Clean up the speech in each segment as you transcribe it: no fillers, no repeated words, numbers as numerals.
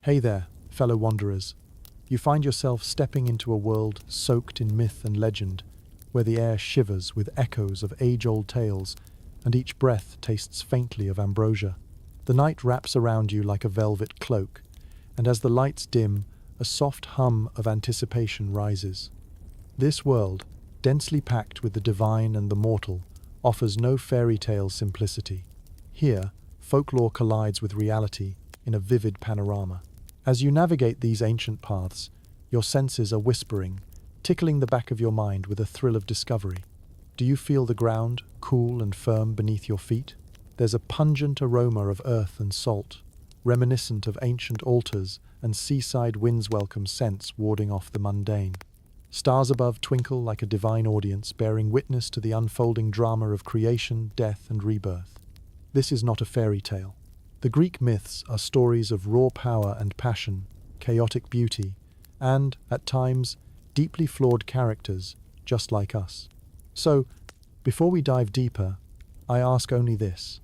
Hey there, fellow wanderers. You find yourself stepping into a world soaked in myth and legend, where the air shivers with echoes of age-old tales, and each breath tastes faintly of ambrosia. The night wraps around you like a velvet cloak, and as the lights dim, a soft hum of anticipation rises. This world, densely packed with the divine and the mortal, offers no fairy tale simplicity. Here, folklore collides with reality in a vivid panorama. As you navigate these ancient paths, your senses are whispering, tickling the back of your mind with a thrill of discovery. Do you feel the ground, cool and firm beneath your feet? There's a pungent aroma of earth and salt, reminiscent of ancient altars and seaside winds' welcome scents warding off the mundane. Stars above twinkle like a divine audience, bearing witness to the unfolding drama of creation, death, and rebirth. This is not a fairy tale. The Greek myths are stories of raw power and passion, chaotic beauty, and, at times, deeply flawed characters, just like us. So, before we dive deeper, I ask only this.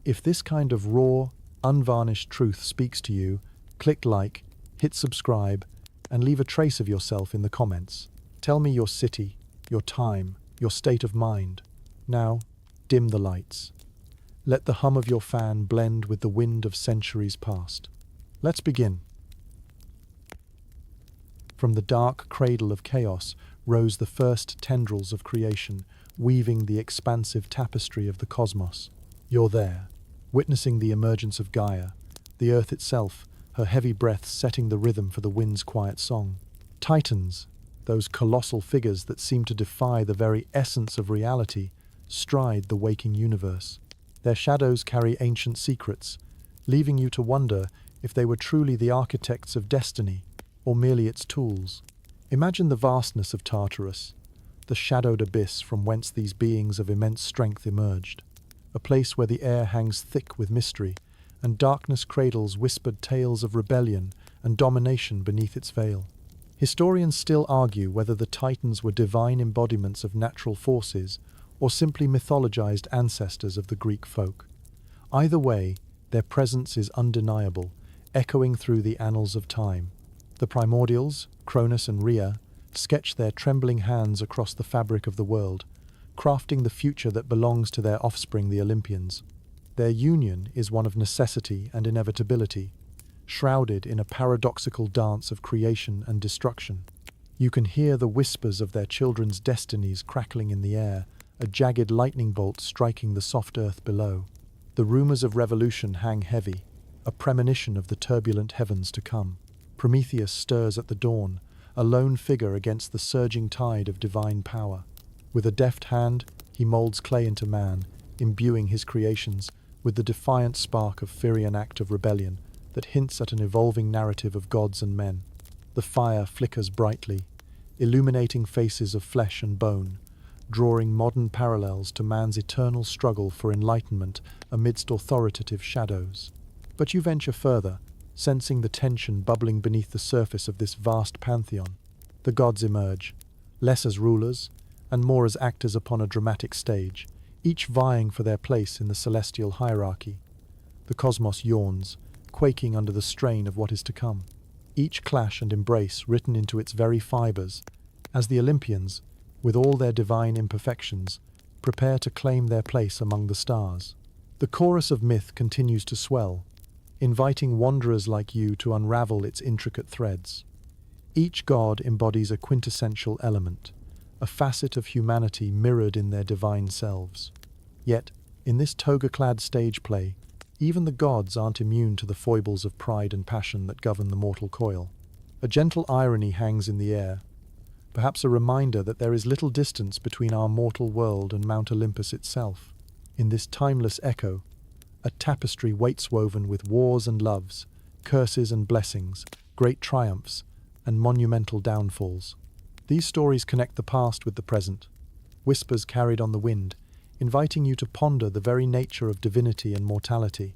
If this kind of raw, unvarnished truth speaks to you, click like, hit subscribe, and leave a trace of yourself in the comments. Tell me your city, your time, your state of mind. Now, dim the lights. Let the hum of your fan blend with the wind of centuries past. Let's begin. From the dark cradle of chaos rose the first tendrils of creation, weaving the expansive tapestry of the cosmos. You're there, witnessing the emergence of Gaia, the earth itself, her heavy breaths setting the rhythm for the wind's quiet song. Titans, those colossal figures that seem to defy the very essence of reality, stride the waking universe. Their shadows carry ancient secrets, leaving you to wonder if they were truly the architects of destiny, or merely its tools. Imagine the vastness of Tartarus, the shadowed abyss from whence these beings of immense strength emerged, a place where the air hangs thick with mystery, and darkness cradles whispered tales of rebellion and domination beneath its veil. Historians still argue whether the Titans were divine embodiments of natural forces or simply mythologized ancestors of the Greek folk. Either way, their presence is undeniable, echoing through the annals of time. The primordials, Cronus and Rhea, sketch their trembling hands across the fabric of the world, crafting the future that belongs to their offspring, the Olympians. Their union is one of necessity and inevitability, shrouded in a paradoxical dance of creation and destruction. You can hear the whispers of their children's destinies crackling in the air, a jagged lightning bolt striking the soft earth below. The rumors of revolution hang heavy, a premonition of the turbulent heavens to come. Prometheus stirs at the dawn, a lone figure against the surging tide of divine power. With a deft hand, he molds clay into man, imbuing his creations with the defiant spark of Phrygian act of rebellion that hints at an evolving narrative of gods and men. The fire flickers brightly, illuminating faces of flesh and bone, drawing modern parallels to man's eternal struggle for enlightenment amidst authoritative shadows. But you venture further, sensing the tension bubbling beneath the surface of this vast pantheon. The gods emerge, less as rulers, and more as actors upon a dramatic stage, each vying for their place in the celestial hierarchy. The cosmos yawns, quaking under the strain of what is to come, each clash and embrace written into its very fibers, as the Olympians, with all their divine imperfections, prepare to claim their place among the stars. The chorus of myth continues to swell, inviting wanderers like you to unravel its intricate threads. Each god embodies a quintessential element, a facet of humanity mirrored in their divine selves. Yet, in this toga-clad stage play, even the gods aren't immune to the foibles of pride and passion that govern the mortal coil. A gentle irony hangs in the air, perhaps a reminder that there is little distance between our mortal world and Mount Olympus itself. In this timeless echo, a tapestry waits woven with wars and loves, curses and blessings, great triumphs, and monumental downfalls. These stories connect the past with the present, whispers carried on the wind, inviting you to ponder the very nature of divinity and mortality.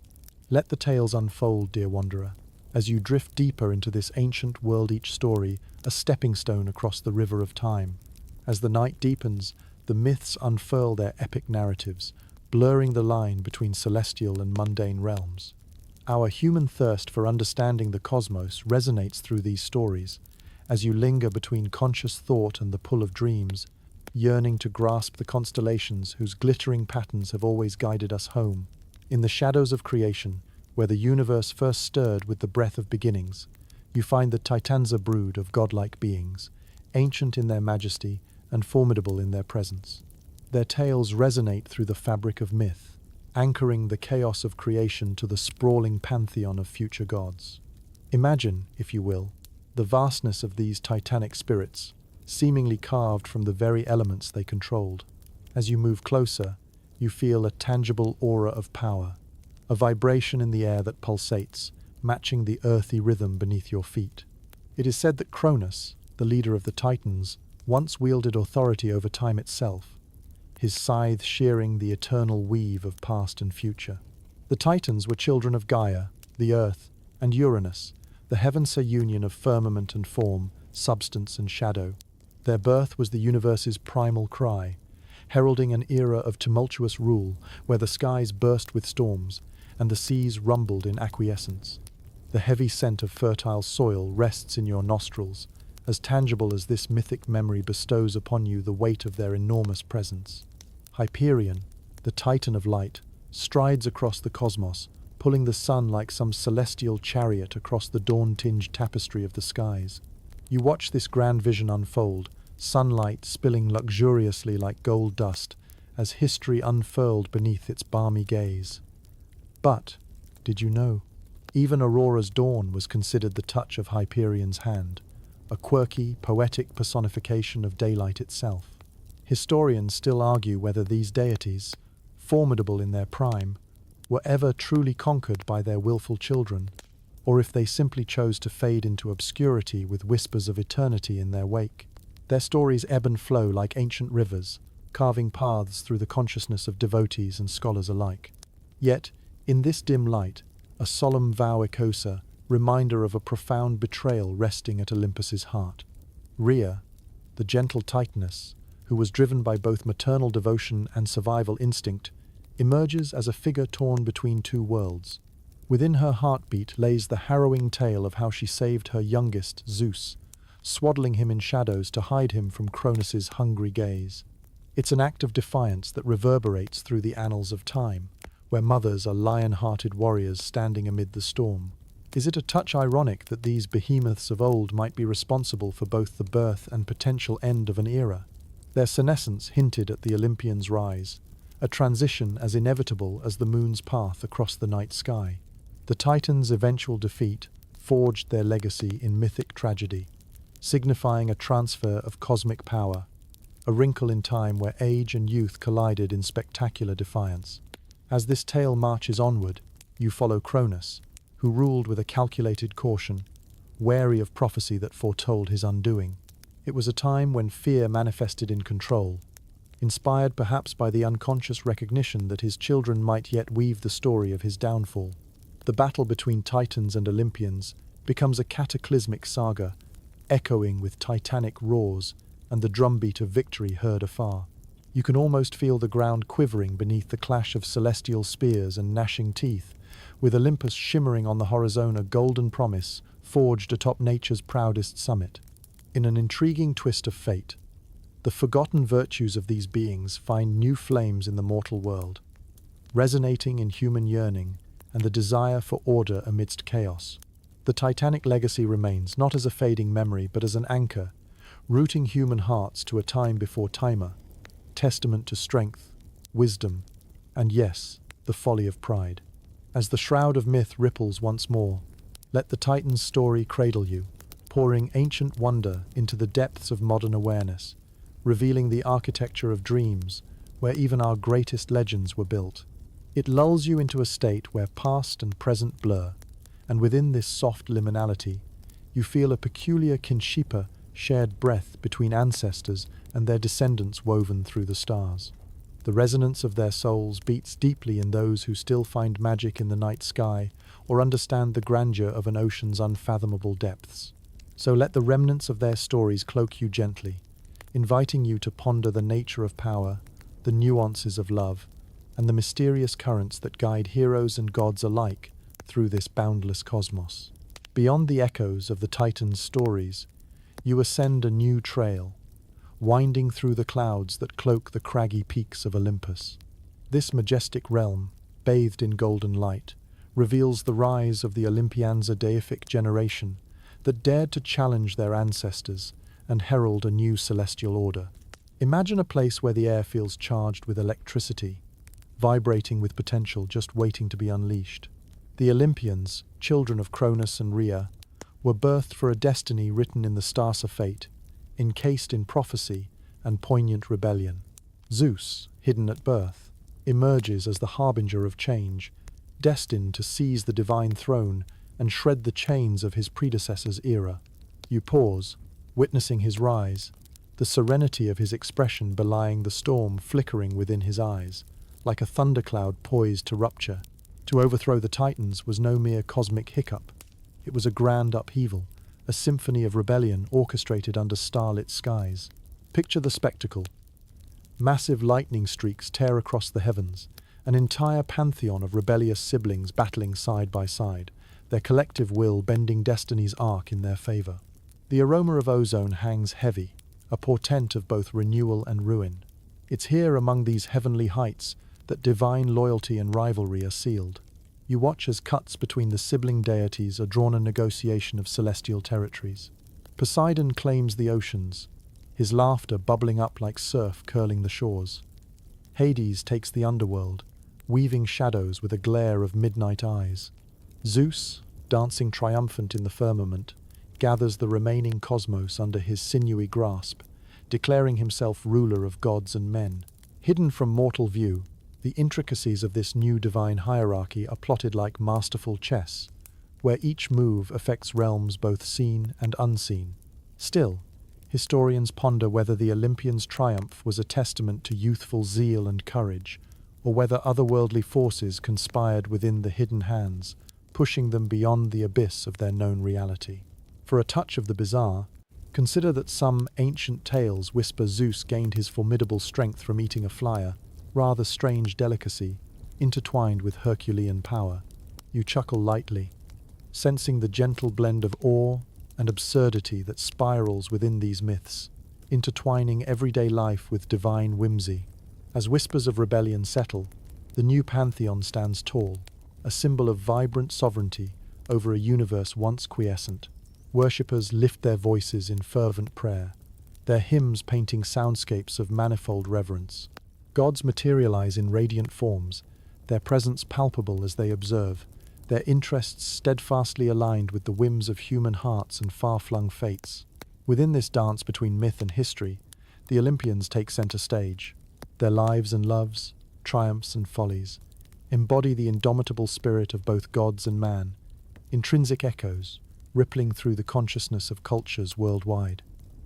Let the tales unfold, dear wanderer, as you drift deeper into this ancient world, each story a stepping stone across the river of time. As the night deepens, the myths unfurl their epic narratives, blurring the line between celestial and mundane realms. Our human thirst for understanding the cosmos resonates through these stories, as you linger between conscious thought and the pull of dreams, yearning to grasp the constellations whose glittering patterns have always guided us home. In the shadows of creation, where the universe first stirred with the breath of beginnings, you find the Titans, a brood of godlike beings, ancient in their majesty and formidable in their presence. Their tales resonate through the fabric of myth, anchoring the chaos of creation to the sprawling pantheon of future gods. Imagine, if you will, the vastness of these titanic spirits, seemingly carved from the very elements they controlled. As you move closer, you feel a tangible aura of power, a vibration in the air that pulsates, matching the earthy rhythm beneath your feet. It is said that Cronus, the leader of the Titans, once wielded authority over time itself, his scythe shearing the eternal weave of past and future. The Titans were children of Gaia, the earth, and Uranus, the heavenly union of firmament and form, substance and shadow. Their birth was the universe's primal cry, heralding an era of tumultuous rule where the skies burst with storms and the seas rumbled in acquiescence. The heavy scent of fertile soil rests in your nostrils, as tangible as this mythic memory bestows upon you the weight of their enormous presence. Hyperion, the Titan of light, strides across the cosmos, pulling the sun like some celestial chariot across the dawn-tinged tapestry of the skies. You watch this grand vision unfold, sunlight spilling luxuriously like gold dust, as history unfurled beneath its balmy gaze. But, did you know, even Aurora's dawn was considered the touch of Hyperion's hand, a quirky, poetic personification of daylight itself. Historians still argue whether these deities, formidable in their prime, were ever truly conquered by their willful children, or if they simply chose to fade into obscurity with whispers of eternity in their wake. Their stories ebb and flow like ancient rivers, carving paths through the consciousness of devotees and scholars alike. Yet, in this dim light, a solemn vow echoes, a reminder of a profound betrayal resting at Olympus's heart. Rhea, the gentle Titaness, who was driven by both maternal devotion and survival instinct, emerges as a figure torn between two worlds. Within her heartbeat lays the harrowing tale of how she saved her youngest, Zeus, swaddling him in shadows to hide him from Cronus's hungry gaze. It's an act of defiance that reverberates through the annals of time, where mothers are lion-hearted warriors standing amid the storm. Is it a touch ironic that these behemoths of old might be responsible for both the birth and potential end of an era? Their senescence hinted at the Olympians' rise, a transition as inevitable as the moon's path across the night sky. The Titans' eventual defeat forged their legacy in mythic tragedy, signifying a transfer of cosmic power, a wrinkle in time where age and youth collided in spectacular defiance. As this tale marches onward, you follow Cronus, who ruled with a calculated caution, wary of prophecy that foretold his undoing. It was a time when fear manifested in control, inspired perhaps by the unconscious recognition that his children might yet weave the story of his downfall. The battle between Titans and Olympians becomes a cataclysmic saga, echoing with titanic roars and the drumbeat of victory heard afar. You can almost feel the ground quivering beneath the clash of celestial spears and gnashing teeth, with Olympus shimmering on the horizon, a golden promise forged atop nature's proudest summit. In an intriguing twist of fate, the forgotten virtues of these beings find new flames in the mortal world, resonating in human yearning and the desire for order amidst chaos. The Titanic legacy remains not as a fading memory but as an anchor, rooting human hearts to a time before timer, testament to strength, wisdom, and yes, the folly of pride. As the shroud of myth ripples once more, let the Titan's story cradle you, pouring ancient wonder into the depths of modern awareness, revealing the architecture of dreams where even our greatest legends were built. It lulls you into a state where past and present blur, and within this soft liminality, you feel a peculiar kinshipa, shared breath between ancestors and their descendants woven through the stars. The resonance of their souls beats deeply in those who still find magic in the night sky or understand the grandeur of an ocean's unfathomable depths. So let the remnants of their stories cloak you gently, inviting you to ponder the nature of power, the nuances of love, and the mysterious currents that guide heroes and gods alike through this boundless cosmos. Beyond the echoes of the Titans' stories, you ascend a new trail, winding through the clouds that cloak the craggy peaks of Olympus. This majestic realm, bathed in golden light, reveals the rise of the Olympians, a deific generation that dared to challenge their ancestors and herald a new celestial order. Imagine a place where the air feels charged with electricity, vibrating with potential just waiting to be unleashed. The Olympians, children of Cronus and Rhea, were birthed for a destiny written in the stars of fate, encased in prophecy and poignant rebellion. Zeus, hidden at birth, emerges as the harbinger of change, destined to seize the divine throne and shred the chains of his predecessor's era. You pause, witnessing his rise, the serenity of his expression belying the storm flickering within his eyes, like a thundercloud poised to rupture. To overthrow the Titans was no mere cosmic hiccup. It was a grand upheaval, a symphony of rebellion orchestrated under starlit skies. Picture the spectacle. Massive lightning streaks tear across the heavens, an entire pantheon of rebellious siblings battling side by side, their collective will bending destiny's arc in their favor. The aroma of ozone hangs heavy, a portent of both renewal and ruin. It's here among these heavenly heights that divine loyalty and rivalry are sealed. You watch as cuts between the sibling deities are drawn, a negotiation of celestial territories. Poseidon claims the oceans, his laughter bubbling up like surf curling the shores. Hades takes the underworld, weaving shadows with a glare of midnight eyes. Zeus, dancing triumphant in the firmament, gathers the remaining cosmos under his sinewy grasp, declaring himself ruler of gods and men. Hidden from mortal view, the intricacies of this new divine hierarchy are plotted like masterful chess, where each move affects realms both seen and unseen. Still, historians ponder whether the Olympians' triumph was a testament to youthful zeal and courage, or whether otherworldly forces conspired within the hidden hands, pushing them beyond the abyss of their known reality. For a touch of the bizarre, consider that some ancient tales whisper Zeus gained his formidable strength from eating a flyer, rather strange delicacy, intertwined with Herculean power. You chuckle lightly, sensing the gentle blend of awe and absurdity that spirals within these myths, intertwining everyday life with divine whimsy. As whispers of rebellion settle, the new pantheon stands tall, a symbol of vibrant sovereignty over a universe once quiescent. Worshippers lift their voices in fervent prayer, their hymns painting soundscapes of manifold reverence. Gods materialize in radiant forms, their presence palpable as they observe, their interests steadfastly aligned with the whims of human hearts and far-flung fates. Within this dance between myth and history, the Olympians take center stage. Their lives and loves, triumphs and follies, embody the indomitable spirit of both gods and man, intrinsic echoes, rippling through the consciousness of cultures worldwide.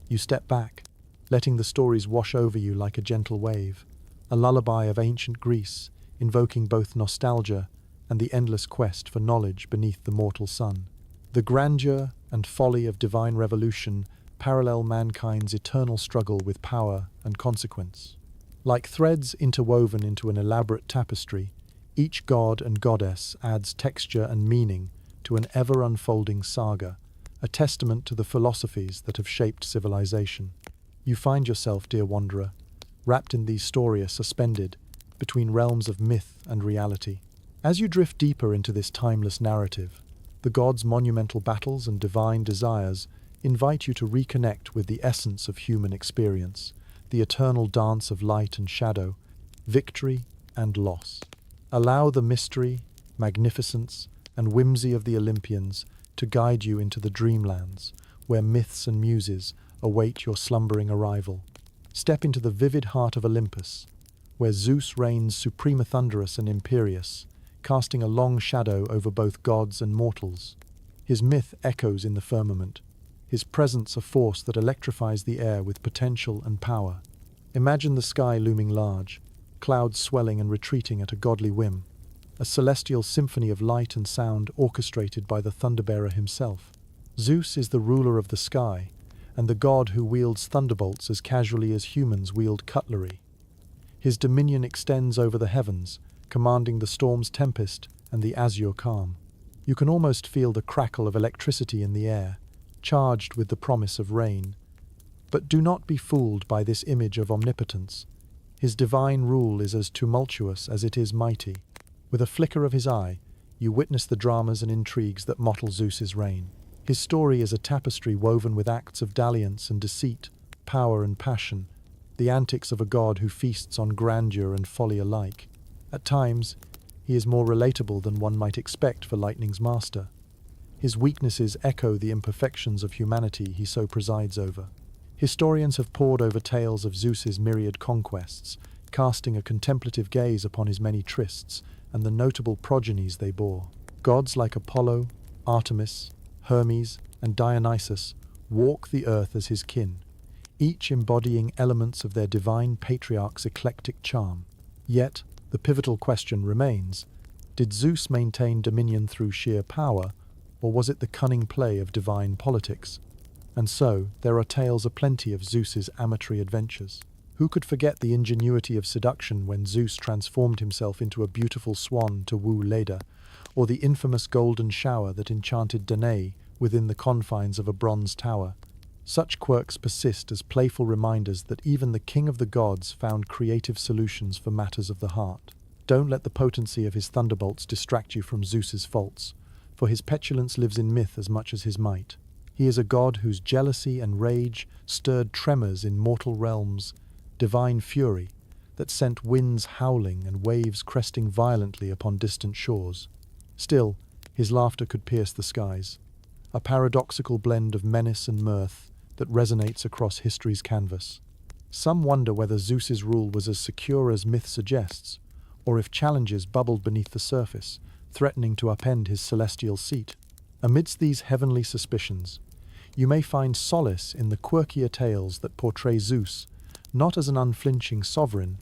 You step back, letting the stories wash over you like a gentle wave, a lullaby of ancient Greece, invoking both nostalgia and the endless quest for knowledge beneath the mortal sun. The grandeur and folly of divine revolution parallel mankind's eternal struggle with power and consequence. Like threads interwoven into an elaborate tapestry, each god and goddess adds texture and meaning to an ever-unfolding saga, a testament to the philosophies that have shaped civilization. You find yourself, dear wanderer, wrapped in these stories suspended between realms of myth and reality. As you drift deeper into this timeless narrative, the gods' monumental battles and divine desires invite you to reconnect with the essence of human experience, the eternal dance of light and shadow, victory and loss. Allow the mystery, magnificence, and whimsy of the Olympians to guide you into the dreamlands, where myths and muses await your slumbering arrival. Step into the vivid heart of Olympus, where Zeus reigns supreme, thunderous and imperious, casting a long shadow over both gods and mortals. His myth echoes in the firmament, his presence a force that electrifies the air with potential and power. Imagine the sky looming large, clouds swelling and retreating at a godly whim, a celestial symphony of light and sound orchestrated by the Thunderbearer himself. Zeus is the ruler of the sky, and the god who wields thunderbolts as casually as humans wield cutlery. His dominion extends over the heavens, commanding the storm's tempest and the azure calm. You can almost feel the crackle of electricity in the air, charged with the promise of rain. But do not be fooled by this image of omnipotence. His divine rule is as tumultuous as it is mighty. With a flicker of his eye, you witness the dramas and intrigues that mottle Zeus's reign. His story is a tapestry woven with acts of dalliance and deceit, power and passion, the antics of a god who feasts on grandeur and folly alike. At times, he is more relatable than one might expect for lightning's master. His weaknesses echo the imperfections of humanity he so presides over. Historians have pored over tales of Zeus's myriad conquests, casting a contemplative gaze upon his many trysts and the notable progenies they bore. Gods like Apollo, Artemis, Hermes, and Dionysus walk the earth as his kin, each embodying elements of their divine patriarch's eclectic charm. Yet, the pivotal question remains, did Zeus maintain dominion through sheer power, or was it the cunning play of divine politics? And so, there are tales aplenty of Zeus's amatory adventures. Who could forget the ingenuity of seduction when Zeus transformed himself into a beautiful swan to woo Leda, or the infamous golden shower that enchanted Danae within the confines of a bronze tower? Such quirks persist as playful reminders that even the king of the gods found creative solutions for matters of the heart. Don't let the potency of his thunderbolts distract you from Zeus's faults, for his petulance lives in myth as much as his might. He is a god whose jealousy and rage stirred tremors in mortal realms, divine fury that sent winds howling and waves cresting violently upon distant shores. Still, his laughter could pierce the skies, a paradoxical blend of menace and mirth that resonates across history's canvas. Some wonder whether Zeus's rule was as secure as myth suggests, or if challenges bubbled beneath the surface, threatening to upend his celestial seat. Amidst these heavenly suspicions, you may find solace in the quirkier tales that portray Zeus not as an unflinching sovereign,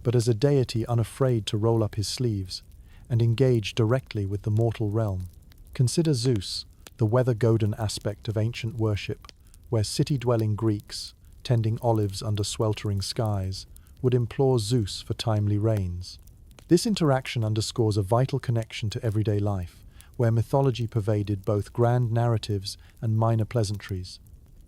but as a deity unafraid to roll up his sleeves and engage directly with the mortal realm. Consider Zeus, the weather-godden aspect of ancient worship, where city-dwelling Greeks, tending olives under sweltering skies, would implore Zeus for timely rains. This interaction underscores a vital connection to everyday life, where mythology pervaded both grand narratives and minor pleasantries.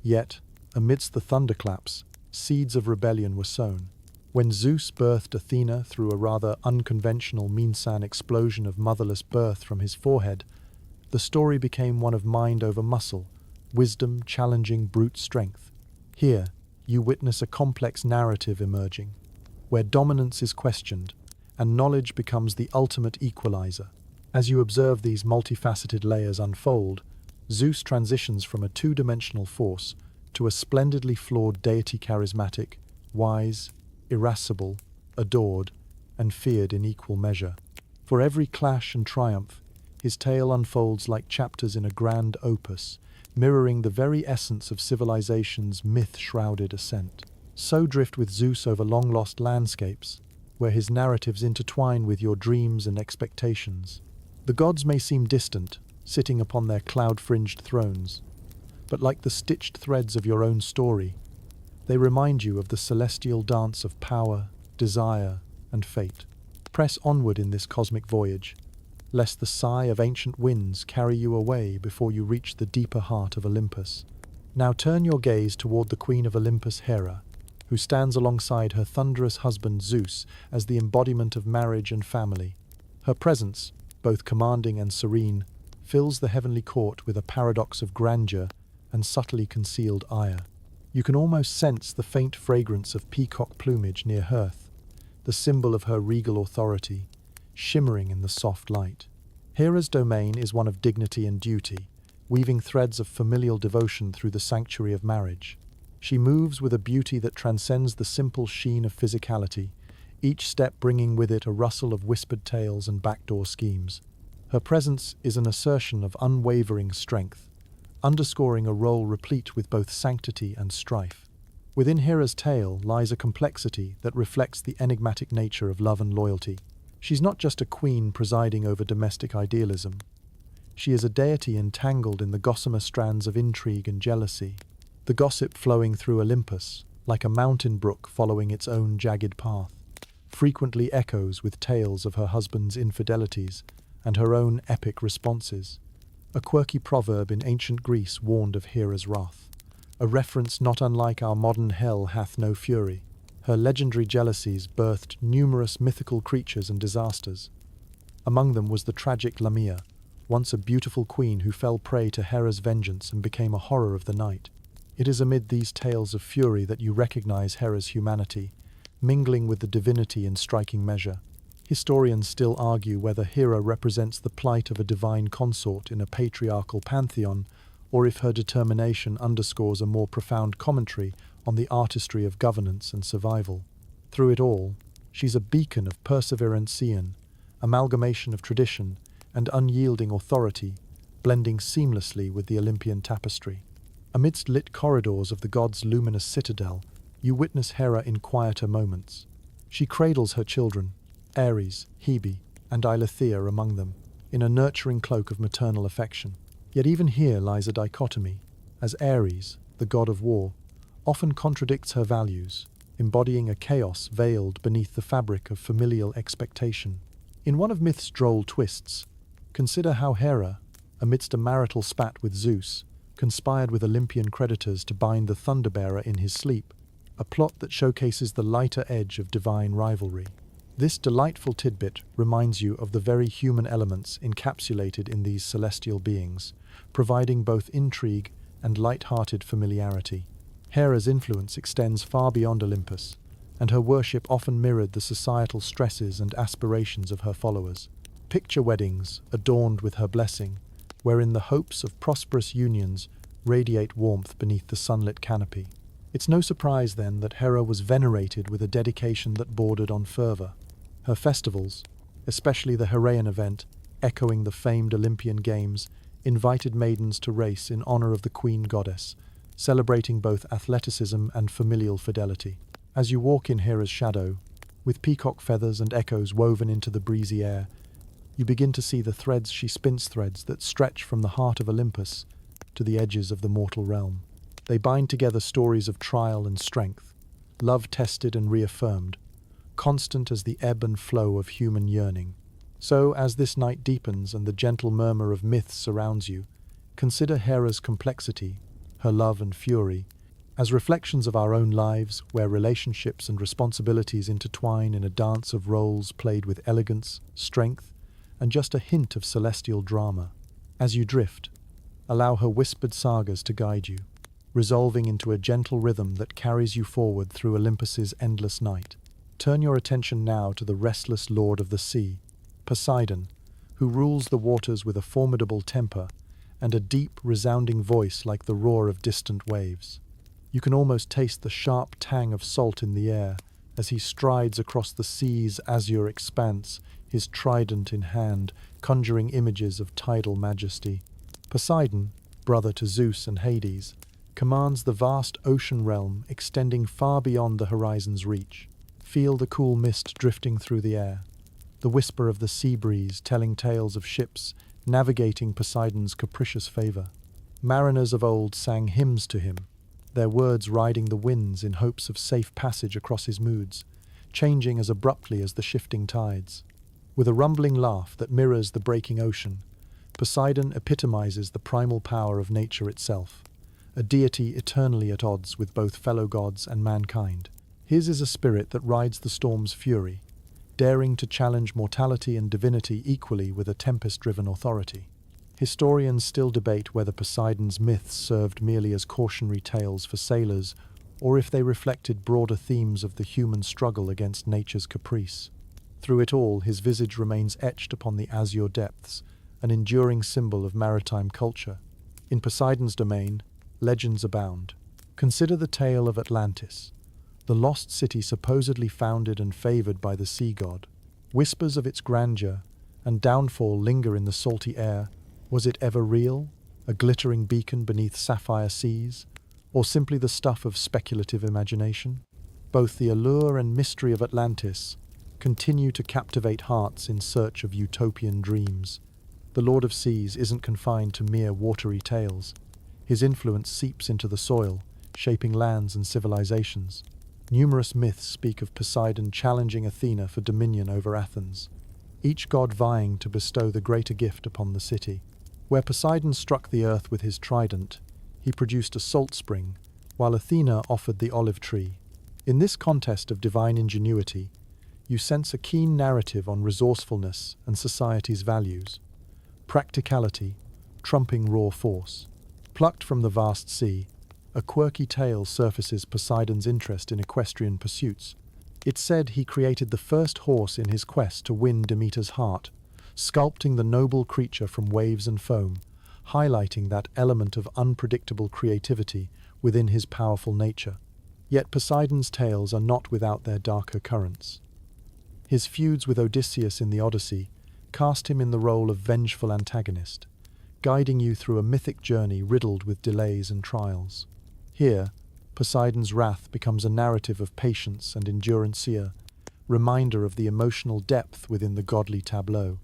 Yet, amidst the thunderclaps, seeds of rebellion were sown. When Zeus birthed Athena through a rather unconventional Meansan explosion of motherless birth from his forehead, the story became one of mind over muscle, wisdom challenging brute strength. Here, you witness a complex narrative emerging, where dominance is questioned, and knowledge becomes the ultimate equalizer. As you observe these multifaceted layers unfold, Zeus transitions from a two-dimensional force to a splendidly flawed deity, charismatic, wise, irascible, adored, and feared in equal measure. For every clash and triumph, his tale unfolds like chapters in a grand opus, mirroring the very essence of civilization's myth-shrouded ascent. So drift with Zeus over long-lost landscapes, where his narratives intertwine with your dreams and expectations. The gods may seem distant, sitting upon their cloud-fringed thrones, but like the stitched threads of your own story, they remind you of the celestial dance of power, desire, and fate. Press onward in this cosmic voyage, lest the sigh of ancient winds carry you away before you reach the deeper heart of Olympus. Now turn your gaze toward the Queen of Olympus, Hera, who stands alongside her thunderous husband Zeus as the embodiment of marriage and family. Her presence, both commanding and serene, fills the heavenly court with a paradox of grandeur and subtly concealed ire. You can almost sense the faint fragrance of peacock plumage near hearth, the symbol of her regal authority, shimmering in the soft light. Hera's domain is one of dignity and duty, weaving threads of familial devotion through the sanctuary of marriage. She moves with a beauty that transcends the simple sheen of physicality, each step bringing with it a rustle of whispered tales and backdoor schemes. Her presence is an assertion of unwavering strength, underscoring a role replete with both sanctity and strife. Within Hera's tale lies a complexity that reflects the enigmatic nature of love and loyalty. She's not just a queen presiding over domestic idealism. She is a deity entangled in the gossamer strands of intrigue and jealousy, the gossip flowing through Olympus, like a mountain brook following its own jagged path, frequently echoes with tales of her husband's infidelities and her own epic responses. A quirky proverb in ancient Greece warned of Hera's wrath, a reference not unlike our modern hell hath no fury. Her legendary jealousies birthed numerous mythical creatures and disasters. Among them was the tragic Lamia, once a beautiful queen who fell prey to Hera's vengeance and became a horror of the night. It is amid these tales of fury that you recognize Hera's humanity, mingling with the divinity in striking measure. Historians still argue whether Hera represents the plight of a divine consort in a patriarchal pantheon, or if her determination underscores a more profound commentary on the artistry of governance and survival. Through it all, she's a beacon of perseverance, amalgamation of tradition, and unyielding authority, blending seamlessly with the Olympian tapestry. Amidst lit corridors of the gods' luminous citadel, you witness Hera in quieter moments. She cradles her children, Ares, Hebe, and Eileithyia among them, in a nurturing cloak of maternal affection. Yet even here lies a dichotomy, as Ares, the god of war, often contradicts her values, embodying a chaos veiled beneath the fabric of familial expectation. In one of myth's droll twists, consider how Hera, amidst a marital spat with Zeus, conspired with Olympian creditors to bind the Thunderbearer in his sleep, a plot that showcases the lighter edge of divine rivalry. This delightful tidbit reminds you of the very human elements encapsulated in these celestial beings, providing both intrigue and light-hearted familiarity. Hera's influence extends far beyond Olympus, and her worship often mirrored the societal stresses and aspirations of her followers. Picture weddings adorned with her blessing, wherein the hopes of prosperous unions radiate warmth beneath the sunlit canopy. It's no surprise, then, that Hera was venerated with a dedication that bordered on fervor. Her festivals, especially the Heraean event, echoing the famed Olympian Games, invited maidens to race in honor of the queen goddess, celebrating both athleticism and familial fidelity. As you walk in Hera's shadow, with peacock feathers and echoes woven into the breezy air, you begin to see the threads she spins, threads that stretch from the heart of Olympus to the edges of the mortal realm. They bind together stories of trial and strength, love tested and reaffirmed, constant as the ebb and flow of human yearning. So, as this night deepens and the gentle murmur of myth surrounds you, consider Hera's complexity, her love and fury, as reflections of our own lives, where relationships and responsibilities intertwine in a dance of roles played with elegance, strength, and just a hint of celestial drama. As you drift, allow her whispered sagas to guide you, resolving into a gentle rhythm that carries you forward through Olympus's endless night. Turn your attention now to the restless lord of the sea, Poseidon, who rules the waters with a formidable temper and a deep, resounding voice like the roar of distant waves. You can almost taste the sharp tang of salt in the air as he strides across the sea's azure expanse, his trident in hand, conjuring images of tidal majesty. Poseidon, brother to Zeus and Hades, commands the vast ocean realm extending far beyond the horizon's reach. Feel the cool mist drifting through the air, the whisper of the sea breeze telling tales of ships navigating Poseidon's capricious favor. Mariners of old sang hymns to him, their words riding the winds in hopes of safe passage across his moods, changing as abruptly as the shifting tides. With a rumbling laugh that mirrors the breaking ocean, Poseidon epitomizes the primal power of nature itself, a deity eternally at odds with both fellow gods and mankind. His is a spirit that rides the storm's fury, daring to challenge mortality and divinity equally with a tempest-driven authority. Historians still debate whether Poseidon's myths served merely as cautionary tales for sailors, or if they reflected broader themes of the human struggle against nature's caprice. Through it all, his visage remains etched upon the azure depths, an enduring symbol of maritime culture. In Poseidon's domain, legends abound. Consider the tale of Atlantis, the lost city supposedly founded and favored by the sea god. Whispers of its grandeur and downfall linger in the salty air. Was it ever real, a glittering beacon beneath sapphire seas, or simply the stuff of speculative imagination? Both the allure and mystery of Atlantis continue to captivate hearts in search of utopian dreams. The Lord of Seas isn't confined to mere watery tales. His influence seeps into the soil, shaping lands and civilizations. Numerous myths speak of Poseidon challenging Athena for dominion over Athens, each god vying to bestow the greater gift upon the city. Where Poseidon struck the earth with his trident, he produced a salt spring, while Athena offered the olive tree. In this contest of divine ingenuity, you sense a keen narrative on resourcefulness and society's values. Practicality, trumping raw force. Plucked from the vast sea, a quirky tale surfaces Poseidon's interest in equestrian pursuits. It's said he created the first horse in his quest to win Demeter's heart, sculpting the noble creature from waves and foam, highlighting that element of unpredictable creativity within his powerful nature. Yet Poseidon's tales are not without their darker currents. His feuds with Odysseus in the Odyssey cast him in the role of vengeful antagonist, guiding you through a mythic journey riddled with delays and trials. Here, Poseidon's wrath becomes a narrative of patience and endurance, reminder of the emotional depth within the godly tableau.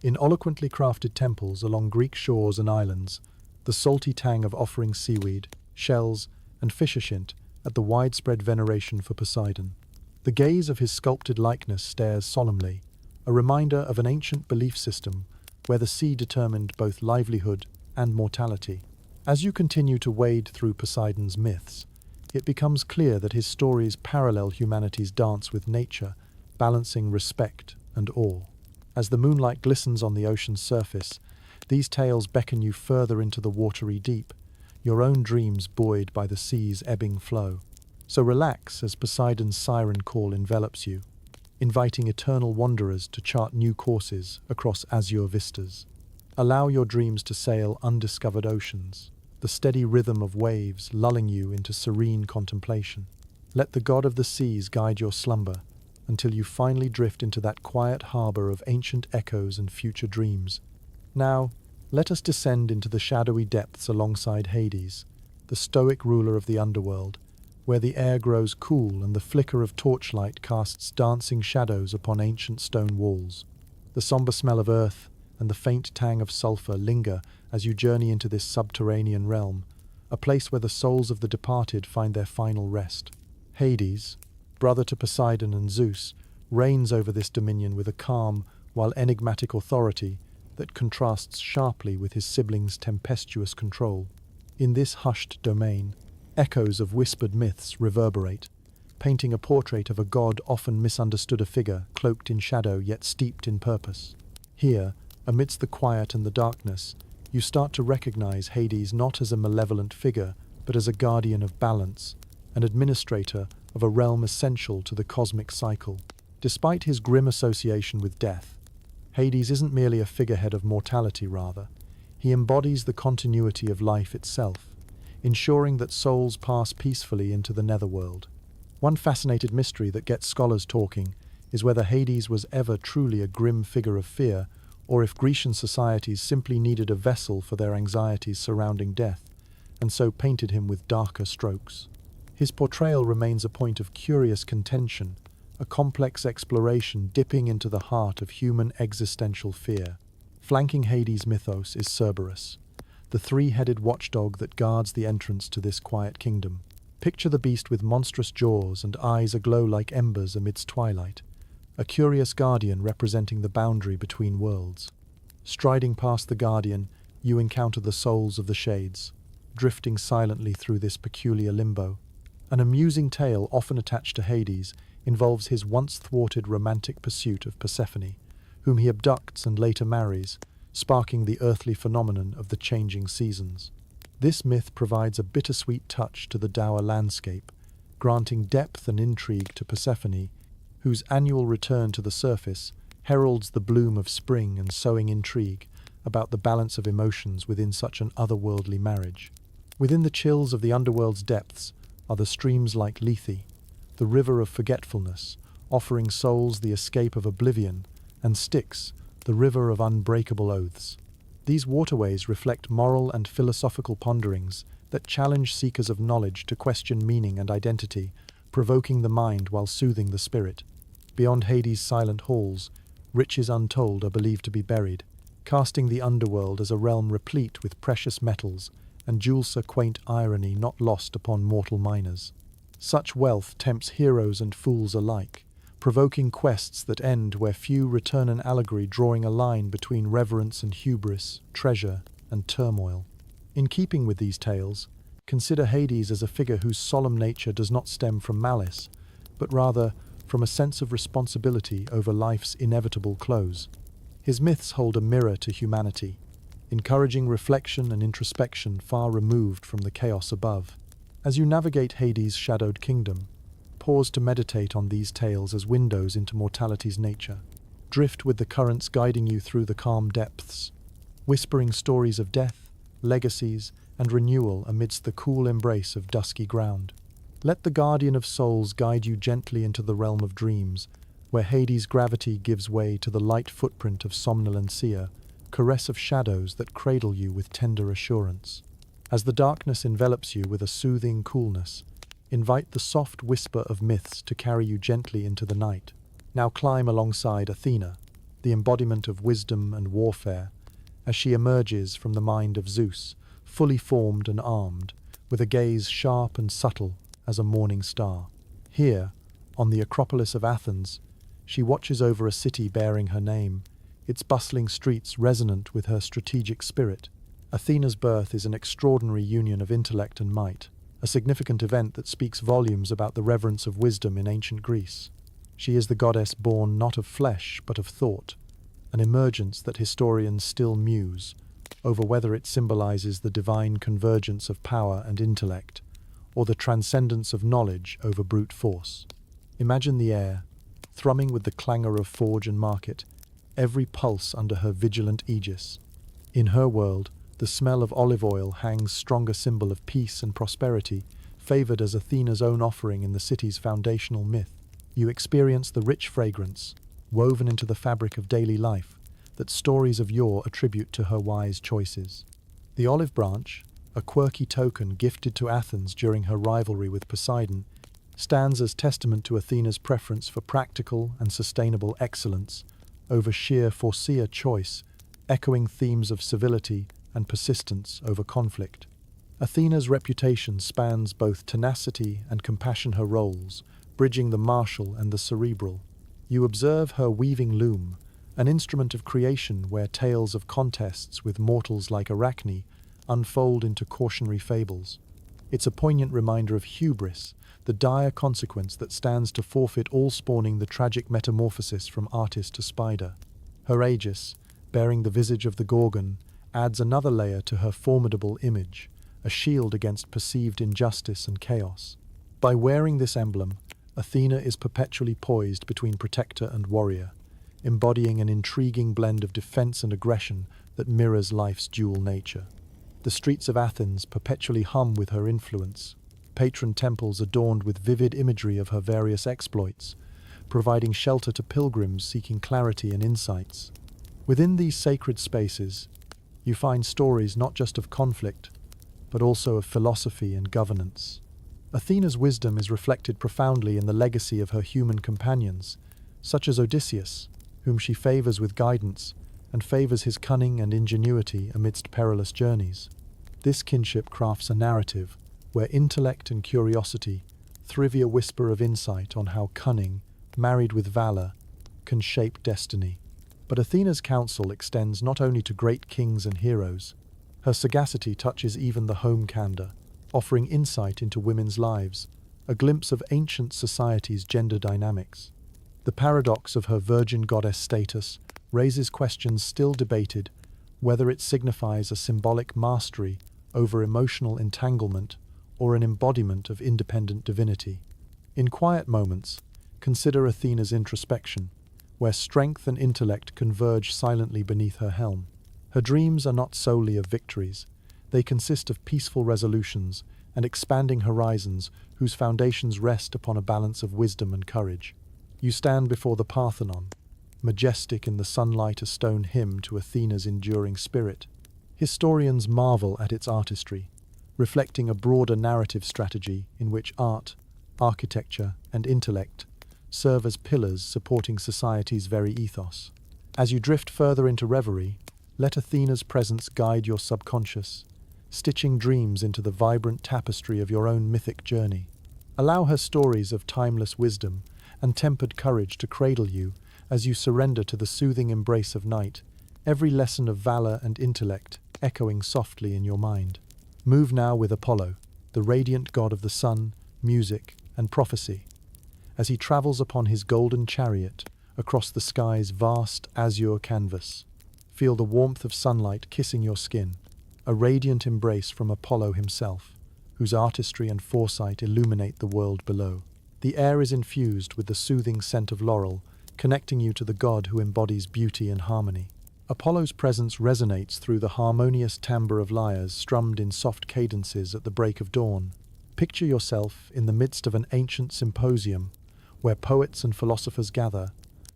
In eloquently crafted temples along Greek shores and islands, the salty tang of offering seaweed, shells, and fishershint at the widespread veneration for Poseidon. The gaze of his sculpted likeness stares solemnly, a reminder of an ancient belief system where the sea determined both livelihood and mortality. As you continue to wade through Poseidon's myths, it becomes clear that his stories parallel humanity's dance with nature, balancing respect and awe. As the moonlight glistens on the ocean's surface, these tales beckon you further into the watery deep, your own dreams buoyed by the sea's ebbing flow. So relax as Poseidon's siren call envelops you, inviting eternal wanderers to chart new courses across azure vistas. Allow your dreams to sail undiscovered oceans, the steady rhythm of waves lulling you into serene contemplation. Let the god of the seas guide your slumber until you finally drift into that quiet harbor of ancient echoes and future dreams. Now, let us descend into the shadowy depths alongside Hades, the stoic ruler of the underworld, where the air grows cool and the flicker of torchlight casts dancing shadows upon ancient stone walls. The somber smell of earth and the faint tang of sulfur linger as you journey into this subterranean realm, a place where the souls of the departed find their final rest. Hades, brother to Poseidon and Zeus, reigns over this dominion with a calm while enigmatic authority that contrasts sharply with his siblings' tempestuous control. In this hushed domain, echoes of whispered myths reverberate, painting a portrait of a god often misunderstood, a figure cloaked in shadow yet steeped in purpose. Here, amidst the quiet and the darkness, you start to recognize Hades not as a malevolent figure, but as a guardian of balance, an administrator of a realm essential to the cosmic cycle. Despite his grim association with death, Hades isn't merely a figurehead of mortality, rather. He embodies the continuity of life itself, ensuring that souls pass peacefully into the netherworld. One fascinating mystery that gets scholars talking is whether Hades was ever truly a grim figure of fear, or if Grecian societies simply needed a vessel for their anxieties surrounding death, and so painted him with darker strokes. His portrayal remains a point of curious contention, a complex exploration dipping into the heart of human existential fear. Flanking Hades' mythos is Cerberus, the three-headed watchdog that guards the entrance to this quiet kingdom. Picture the beast with monstrous jaws and eyes aglow like embers amidst twilight, a curious guardian representing the boundary between worlds. Striding past the guardian, you encounter the souls of the shades, drifting silently through this peculiar limbo. An amusing tale often attached to Hades involves his once-thwarted romantic pursuit of Persephone, whom he abducts and later marries, sparking the earthly phenomenon of the changing seasons. This myth provides a bittersweet touch to the dour landscape, granting depth and intrigue to Persephone, whose annual return to the surface heralds the bloom of spring and sowing intrigue about the balance of emotions within such an otherworldly marriage. Within the chills of the underworld's depths are the streams like Lethe, the river of forgetfulness, offering souls the escape of oblivion, and Styx, the river of unbreakable oaths. These waterways reflect moral and philosophical ponderings that challenge seekers of knowledge to question meaning and identity, provoking the mind while soothing the spirit. Beyond Hades' silent halls, riches untold are believed to be buried, casting the underworld as a realm replete with precious metals and Julsa quaint irony not lost upon mortal miners. Such wealth tempts heroes and fools alike, provoking quests that end where few return, an allegory drawing a line between reverence and hubris, treasure and turmoil. In keeping with these tales, consider Hades as a figure whose solemn nature does not stem from malice, but rather from a sense of responsibility over life's inevitable close. His myths hold a mirror to humanity, encouraging reflection and introspection far removed from the chaos above. As you navigate Hades' shadowed kingdom, pause to meditate on these tales as windows into mortality's nature. Drift with the currents guiding you through the calm depths, whispering stories of death, legacies, and renewal amidst the cool embrace of dusky ground. Let the guardian of souls guide you gently into the realm of dreams, where Hades' gravity gives way to the light footprint of somnolencia, caress of shadows that cradle you with tender assurance. As the darkness envelops you with a soothing coolness, invite the soft whisper of myths to carry you gently into the night. Now climb alongside Athena, the embodiment of wisdom and warfare, as she emerges from the mind of Zeus, fully formed and armed, with a gaze sharp and subtle as a morning star. Here, on the Acropolis of Athens, she watches over a city bearing her name, its bustling streets resonant with her strategic spirit. Athena's birth is an extraordinary union of intellect and might, a significant event that speaks volumes about the reverence of wisdom in ancient Greece. She is the goddess born not of flesh but of thought, an emergence that historians still muse over whether it symbolizes the divine convergence of power and intellect, or the transcendence of knowledge over brute force. Imagine the air, thrumming with the clangor of forge and market, every pulse under her vigilant aegis. In her world, the smell of olive oil hangs stronger symbol of peace and prosperity, favored as Athena's own offering in the city's foundational myth. You experience the rich fragrance, woven into the fabric of daily life, that stories of yore attribute to her wise choices. The olive branch, a quirky token gifted to Athens during her rivalry with Poseidon, stands as testament to Athena's preference for practical and sustainable excellence over sheer forcia choice, echoing themes of civility and persistence over conflict. Athena's reputation spans both tenacity and compassion, her roles, bridging the martial and the cerebral. You observe her weaving loom, an instrument of creation where tales of contests with mortals like Arachne unfold into cautionary fables. It's a poignant reminder of hubris, the dire consequence that stands to forfeit all, spawning the tragic metamorphosis from artist to spider. Her aegis, bearing the visage of the Gorgon, adds another layer to her formidable image, a shield against perceived injustice and chaos. By wearing this emblem, Athena is perpetually poised between protector and warrior, embodying an intriguing blend of defense and aggression that mirrors life's dual nature. The streets of Athens perpetually hum with her influence, patron temples adorned with vivid imagery of her various exploits, providing shelter to pilgrims seeking clarity and insights. Within these sacred spaces, you find stories not just of conflict, but also of philosophy and governance. Athena's wisdom is reflected profoundly in the legacy of her human companions, such as Odysseus, whom she favors with guidance and favors his cunning and ingenuity amidst perilous journeys. This kinship crafts a narrative where intellect and curiosity thrive, a whisper of insight on how cunning, married with valor, can shape destiny. But Athena's counsel extends not only to great kings and heroes. Her sagacity touches even the home candor, offering insight into women's lives, a glimpse of ancient society's gender dynamics. The paradox of her virgin goddess status raises questions still debated, whether it signifies a symbolic mastery over emotional entanglement or an embodiment of independent divinity. In quiet moments, consider Athena's introspection, where strength and intellect converge silently beneath her helm. Her dreams are not solely of victories. They consist of peaceful resolutions and expanding horizons whose foundations rest upon a balance of wisdom and courage. You stand before the Parthenon, majestic in the sunlight, a stone hymn to Athena's enduring spirit. Historians marvel at its artistry, reflecting a broader narrative strategy in which art, architecture, and intellect serve as pillars supporting society's very ethos. As you drift further into reverie, let Athena's presence guide your subconscious, stitching dreams into the vibrant tapestry of your own mythic journey. Allow her stories of timeless wisdom and tempered courage to cradle you as you surrender to the soothing embrace of night, every lesson of valor and intellect echoing softly in your mind. Move now with Apollo, the radiant god of the sun, music, and prophecy, as he travels upon his golden chariot across the sky's vast azure canvas. Feel the warmth of sunlight kissing your skin, a radiant embrace from Apollo himself, whose artistry and foresight illuminate the world below. The air is infused with the soothing scent of laurel, connecting you to the god who embodies beauty and harmony. Apollo's presence resonates through the harmonious timbre of lyres strummed in soft cadences at the break of dawn. Picture yourself in the midst of an ancient symposium where poets and philosophers gather,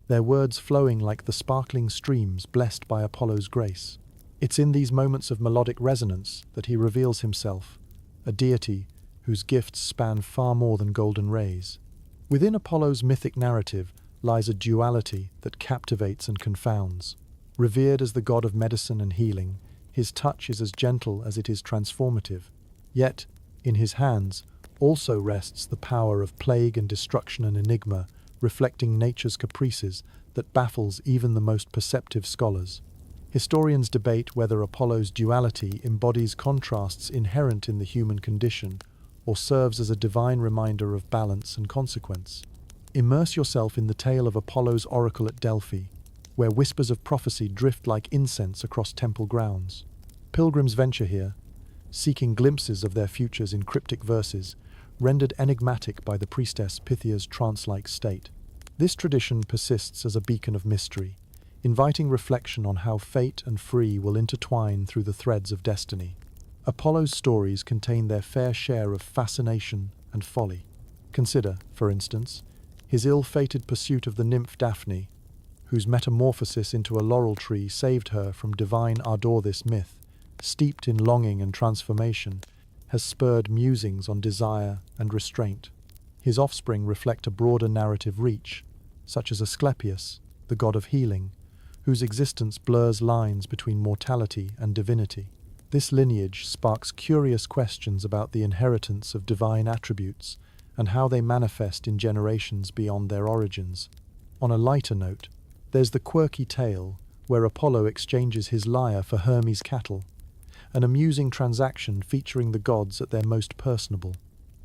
their words flowing like the sparkling streams blessed by Apollo's grace. It's in these moments of melodic resonance that he reveals himself, a deity whose gifts span far more than golden rays. Within Apollo's mythic narrative lies a duality that captivates and confounds. Revered as the god of medicine and healing, his touch is as gentle as it is transformative. Yet, in his hands, also rests the power of plague and destruction and enigma, reflecting nature's caprices that baffles even the most perceptive scholars. Historians debate whether Apollo's duality embodies contrasts inherent in the human condition or serves as a divine reminder of balance and consequence. Immerse yourself in the tale of Apollo's oracle at Delphi, where whispers of prophecy drift like incense across temple grounds. Pilgrims venture here, seeking glimpses of their futures in cryptic verses, rendered enigmatic by the priestess Pythia's trance-like state. This tradition persists as a beacon of mystery, inviting reflection on how fate and free will intertwine through the threads of destiny. Apollo's stories contain their fair share of fascination and folly. Consider, for instance, his ill-fated pursuit of the nymph Daphne, whose metamorphosis into a laurel tree saved her from divine ardor. This myth, steeped in longing and transformation, has spurred musings on desire and restraint. His offspring reflect a broader narrative reach, such as Asclepius, the god of healing, whose existence blurs lines between mortality and divinity. This lineage sparks curious questions about the inheritance of divine attributes and how they manifest in generations beyond their origins. On a lighter note, there's the quirky tale where Apollo exchanges his lyre for Hermes' cattle, an amusing transaction featuring the gods at their most personable.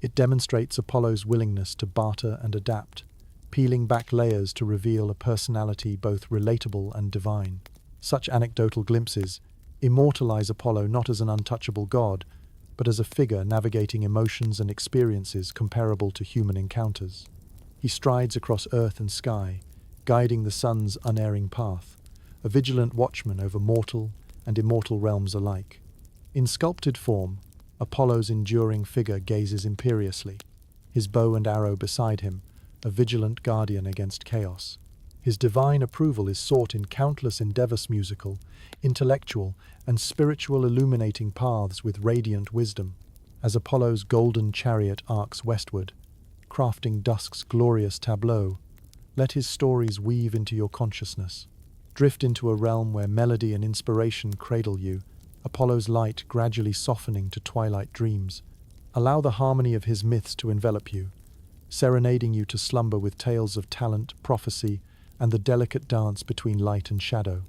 It demonstrates Apollo's willingness to barter and adapt, peeling back layers to reveal a personality both relatable and divine. Such anecdotal glimpses immortalize Apollo not as an untouchable god, but as a figure navigating emotions and experiences comparable to human encounters. He strides across earth and sky, guiding the sun's unerring path, a vigilant watchman over mortal and immortal realms alike. In sculpted form, Apollo's enduring figure gazes imperiously, his bow and arrow beside him, a vigilant guardian against chaos. His divine approval is sought in countless endeavors, musical, intellectual, and spiritual, illuminating paths with radiant wisdom. As Apollo's golden chariot arcs westward, crafting dusk's glorious tableau, let his stories weave into your consciousness. Drift into a realm where melody and inspiration cradle you, Apollo's light gradually softening to twilight dreams. Allow the harmony of his myths to envelop you, serenading you to slumber with tales of talent, prophecy, and the delicate dance between light and shadow.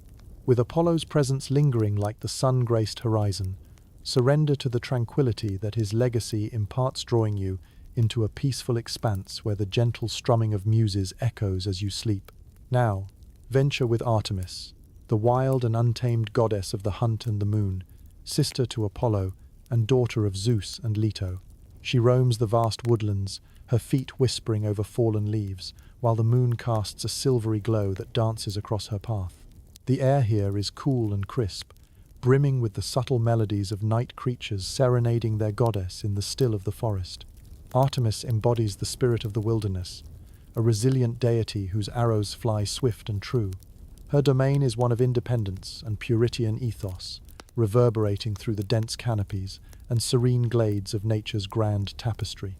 With Apollo's presence lingering like the sun-graced horizon, surrender to the tranquility that his legacy imparts, drawing you into a peaceful expanse where the gentle strumming of muses echoes as you sleep. Now, venture with Artemis, the wild and untamed goddess of the hunt and the moon, sister to Apollo and daughter of Zeus and Leto. She roams the vast woodlands, her feet whispering over fallen leaves, while the moon casts a silvery glow that dances across her path. The air here is cool and crisp, brimming with the subtle melodies of night creatures serenading their goddess in the still of the forest. Artemis embodies the spirit of the wilderness, a resilient deity whose arrows fly swift and true. Her domain is one of independence and purity and ethos, reverberating through the dense canopies and serene glades of nature's grand tapestry.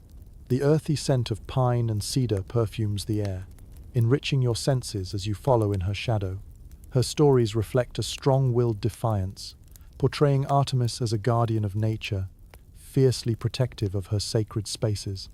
The earthy scent of pine and cedar perfumes the air, enriching your senses as you follow in her shadow. Her stories reflect a strong-willed defiance, portraying Artemis as a guardian of nature, fiercely protective of her sacred spaces.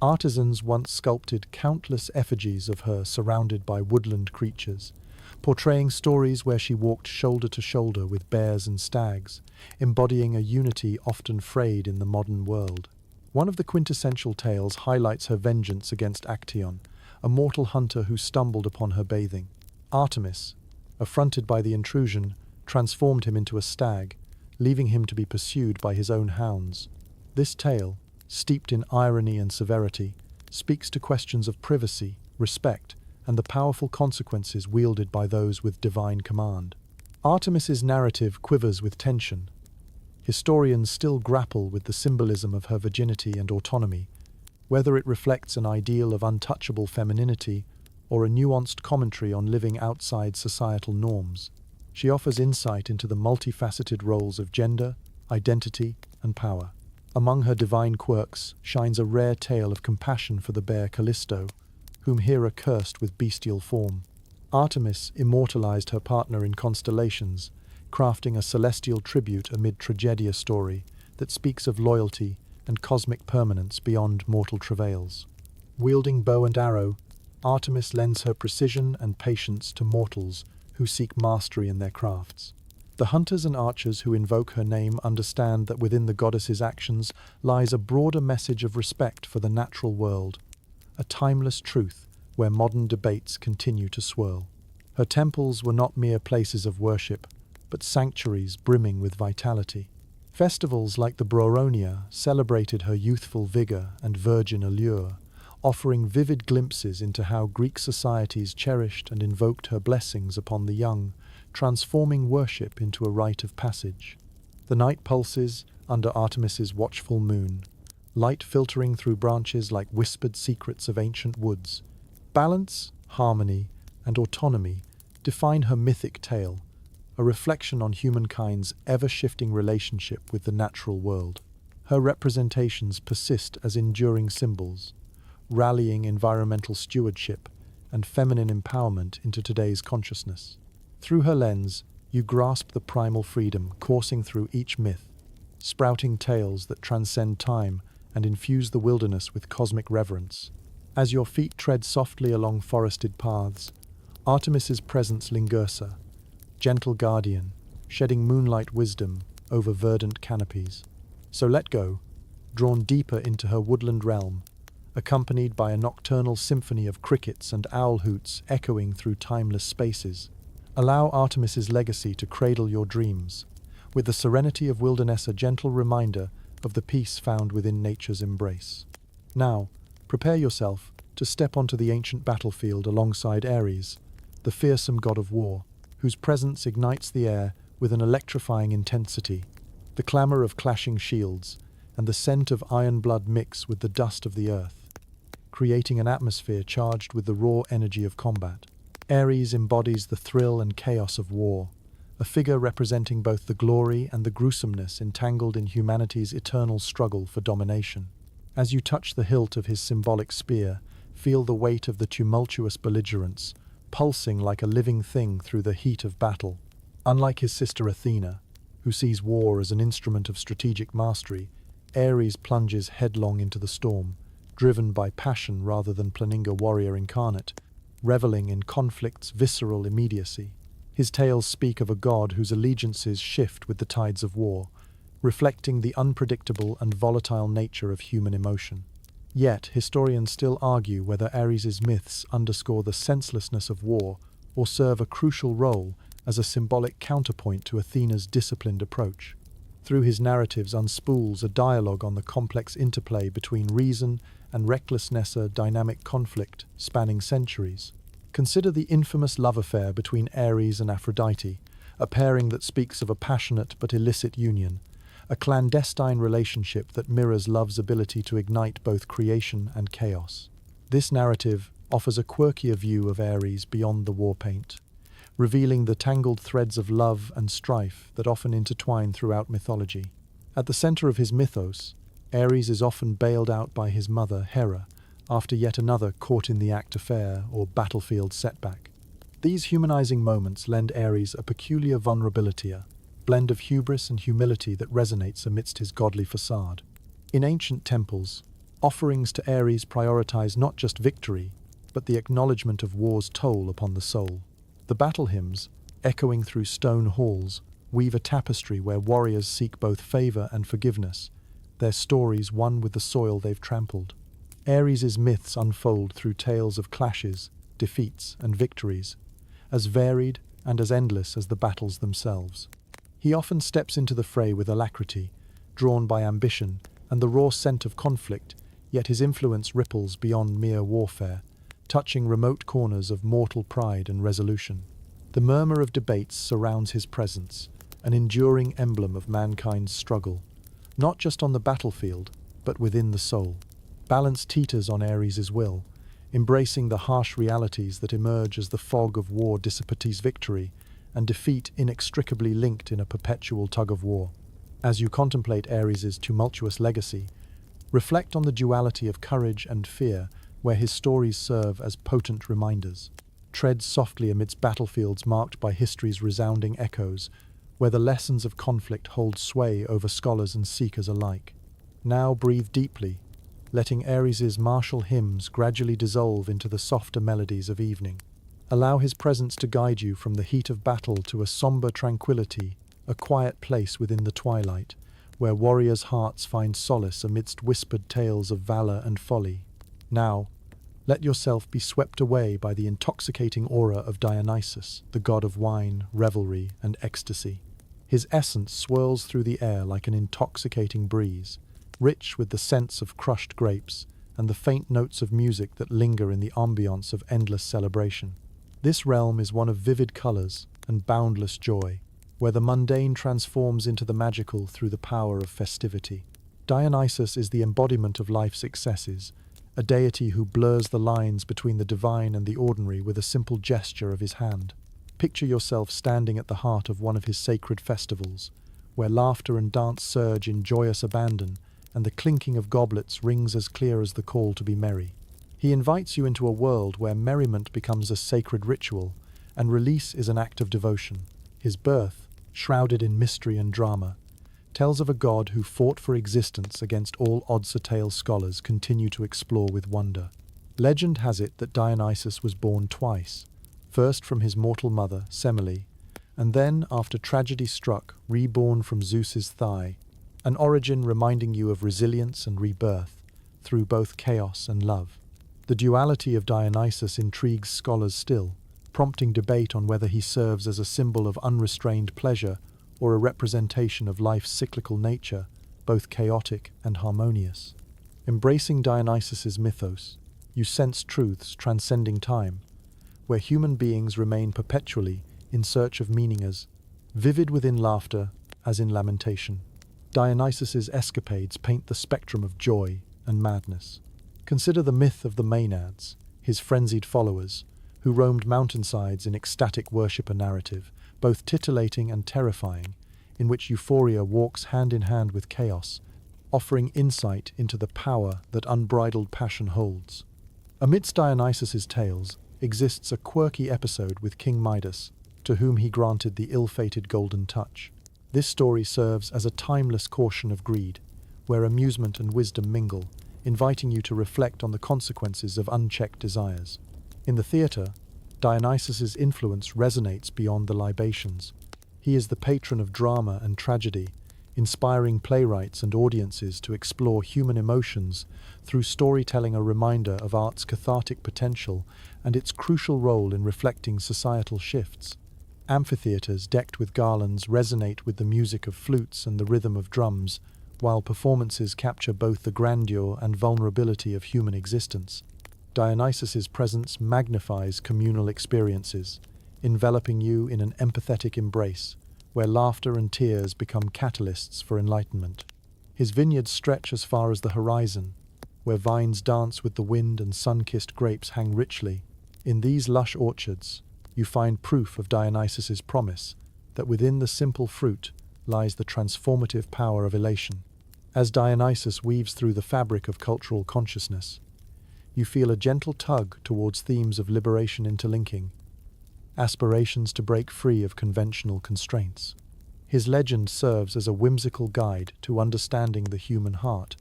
Artisans once sculpted countless effigies of her surrounded by woodland creatures, portraying stories where she walked shoulder to shoulder with bears and stags, embodying a unity often frayed in the modern world. One of the quintessential tales highlights her vengeance against Actaeon, a mortal hunter who stumbled upon her bathing. Artemis, affronted by the intrusion, transformed him into a stag, leaving him to be pursued by his own hounds. This tale, steeped in irony and severity, speaks to questions of privacy, respect, and the powerful consequences wielded by those with divine command. Artemis's narrative quivers with tension. Historians still grapple with the symbolism of her virginity and autonomy, whether it reflects an ideal of untouchable femininity or a nuanced commentary on living outside societal norms. She offers insight into the multifaceted roles of gender, identity, and power. Among her divine quirks shines a rare tale of compassion for the bear Callisto, whom Hera cursed with bestial form. Artemis immortalized her partner in constellations, crafting a celestial tribute amid tragedia story that speaks of loyalty and cosmic permanence beyond mortal travails. Wielding bow and arrow, Artemis lends her precision and patience to mortals who seek mastery in their crafts. The hunters and archers who invoke her name understand that within the goddess's actions lies a broader message of respect for the natural world, a timeless truth where modern debates continue to swirl. Her temples were not mere places of worship, but sanctuaries brimming with vitality. Festivals like the Broronia celebrated her youthful vigor and virgin allure, offering vivid glimpses into how Greek societies cherished and invoked her blessings upon the young, transforming worship into a rite of passage. The night pulses under Artemis's watchful moon, light filtering through branches like whispered secrets of ancient woods. Balance, harmony, and autonomy define her mythic tale, a reflection on humankind's ever-shifting relationship with the natural world. Her representations persist as enduring symbols, rallying environmental stewardship and feminine empowerment into today's consciousness. Through her lens, you grasp the primal freedom coursing through each myth, sprouting tales that transcend time and infuse the wilderness with cosmic reverence. As your feet tread softly along forested paths, Artemis's presence lingers, gentle guardian, shedding moonlight wisdom over verdant canopies. So let go, drawn deeper into her woodland realm, accompanied by a nocturnal symphony of crickets and owl hoots echoing through timeless spaces. Allow Artemis's legacy to cradle your dreams, with the serenity of wilderness a gentle reminder of the peace found within nature's embrace. Now, prepare yourself to step onto the ancient battlefield alongside Ares, the fearsome god of war, whose presence ignites the air with an electrifying intensity. The clamor of clashing shields and the scent of iron blood mix with the dust of the earth, creating an atmosphere charged with the raw energy of combat. Ares embodies the thrill and chaos of war, a figure representing both the glory and the gruesomeness entangled in humanity's eternal struggle for domination. As you touch the hilt of his symbolic spear, feel the weight of the tumultuous belligerents, pulsing like a living thing through the heat of battle. Unlike his sister Athena, who sees war as an instrument of strategic mastery, Ares plunges headlong into the storm, driven by passion rather than Planinga warrior incarnate, reveling in conflict's visceral immediacy. His tales speak of a god whose allegiances shift with the tides of war, reflecting the unpredictable and volatile nature of human emotion. Yet, historians still argue whether Ares's myths underscore the senselessness of war or serve a crucial role as a symbolic counterpoint to Athena's disciplined approach. Through his narratives unspools a dialogue on the complex interplay between reason and recklessness, a dynamic conflict spanning centuries. Consider the infamous love affair between Ares and Aphrodite, a pairing that speaks of a passionate but illicit union, a clandestine relationship that mirrors love's ability to ignite both creation and chaos. This narrative offers a quirkier view of Ares beyond the war paint, revealing the tangled threads of love and strife that often intertwine throughout mythology. At the center of his mythos, Ares is often bailed out by his mother, Hera, after yet another caught-in-the-act affair or battlefield setback. These humanizing moments lend Ares a peculiar vulnerability, a blend of hubris and humility that resonates amidst his godly facade. In ancient temples, Offerings to Ares prioritize not just victory, but the acknowledgement of war's toll upon the soul. The battle hymns, echoing through stone halls, weave a tapestry where warriors seek both favor and forgiveness, their stories one with the soil they've trampled. Ares' myths unfold through tales of clashes, defeats, and victories, as varied and as endless as the battles themselves. He often steps into the fray with alacrity, drawn by ambition and the raw scent of conflict, yet his influence ripples beyond mere warfare, touching remote corners of mortal pride and resolution. The murmur of debates surrounds his presence, an enduring emblem of mankind's struggle, not just on the battlefield, but within the soul. Balance teeters on Ares' will, embracing the harsh realities that emerge as the fog of war dissipates victory, and defeat inextricably linked in a perpetual tug-of-war. As you contemplate Ares' tumultuous legacy, reflect on the duality of courage and fear, where his stories serve as potent reminders. Tread softly amidst battlefields marked by history's resounding echoes, where the lessons of conflict hold sway over scholars and seekers alike. Now breathe deeply, letting Ares' martial hymns gradually dissolve into the softer melodies of evening. Allow his presence to guide you from the heat of battle to a somber tranquility, a quiet place within the twilight, where warriors' hearts find solace amidst whispered tales of valor and folly. Now, let yourself be swept away by the intoxicating aura of Dionysus, the god of wine, revelry, and ecstasy. His essence swirls through the air like an intoxicating breeze, rich with the scents of crushed grapes and the faint notes of music that linger in the ambience of endless celebration. This realm is one of vivid colors and boundless joy, where the mundane transforms into the magical through the power of festivity. Dionysus is the embodiment of life's excesses, a deity who blurs the lines between the divine and the ordinary with a simple gesture of his hand. Picture yourself standing at the heart of one of his sacred festivals, where laughter and dance surge in joyous abandon, and the clinking of goblets rings as clear as the call to be merry. He invites you into a world where merriment becomes a sacred ritual, and release is an act of devotion. His birth, shrouded in mystery and drama, tells of a god who fought for existence against all odds a tale scholars continue to explore with wonder. Legend has it that Dionysus was born twice, first from his mortal mother, Semele, and then, after tragedy struck, reborn from Zeus's thigh, an origin reminding you of resilience and rebirth through both chaos and love. The duality of Dionysus intrigues scholars still, prompting debate on whether he serves as a symbol of unrestrained pleasure or a representation of life's cyclical nature, both chaotic and harmonious. Embracing Dionysus's mythos, you sense truths transcending time, where human beings remain perpetually in search of meaning as vivid within laughter as in lamentation. Dionysus's escapades paint the spectrum of joy and madness. Consider the myth of the Maenads, his frenzied followers, who roamed mountainsides in ecstatic worship, a narrative, both titillating and terrifying, in which euphoria walks hand in hand with chaos, offering insight into the power that unbridled passion holds. Amidst Dionysus's tales exists a quirky episode with King Midas, to whom he granted the ill-fated golden touch. This story serves as a timeless caution of greed, where amusement and wisdom mingle, inviting you to reflect on the consequences of unchecked desires. In the theatre, Dionysus's influence resonates beyond the libations. He is the patron of drama and tragedy, inspiring playwrights and audiences to explore human emotions through storytelling, a reminder of art's cathartic potential and its crucial role in reflecting societal shifts. Amphitheatres decked with garlands resonate with the music of flutes and the rhythm of drums, while performances capture both the grandeur and vulnerability of human existence. Dionysus's presence magnifies communal experiences, enveloping you in an empathetic embrace, where laughter and tears become catalysts for enlightenment. His vineyards stretch as far as the horizon, where vines dance with the wind and sun-kissed grapes hang richly. In these lush orchards, you find proof of Dionysus's promise that within the simple fruit lies the transformative power of elation. As Dionysus weaves through the fabric of cultural consciousness, you feel a gentle tug towards themes of liberation interlinking, aspirations to break free of conventional constraints. His legend serves as a whimsical guide to understanding the human heart,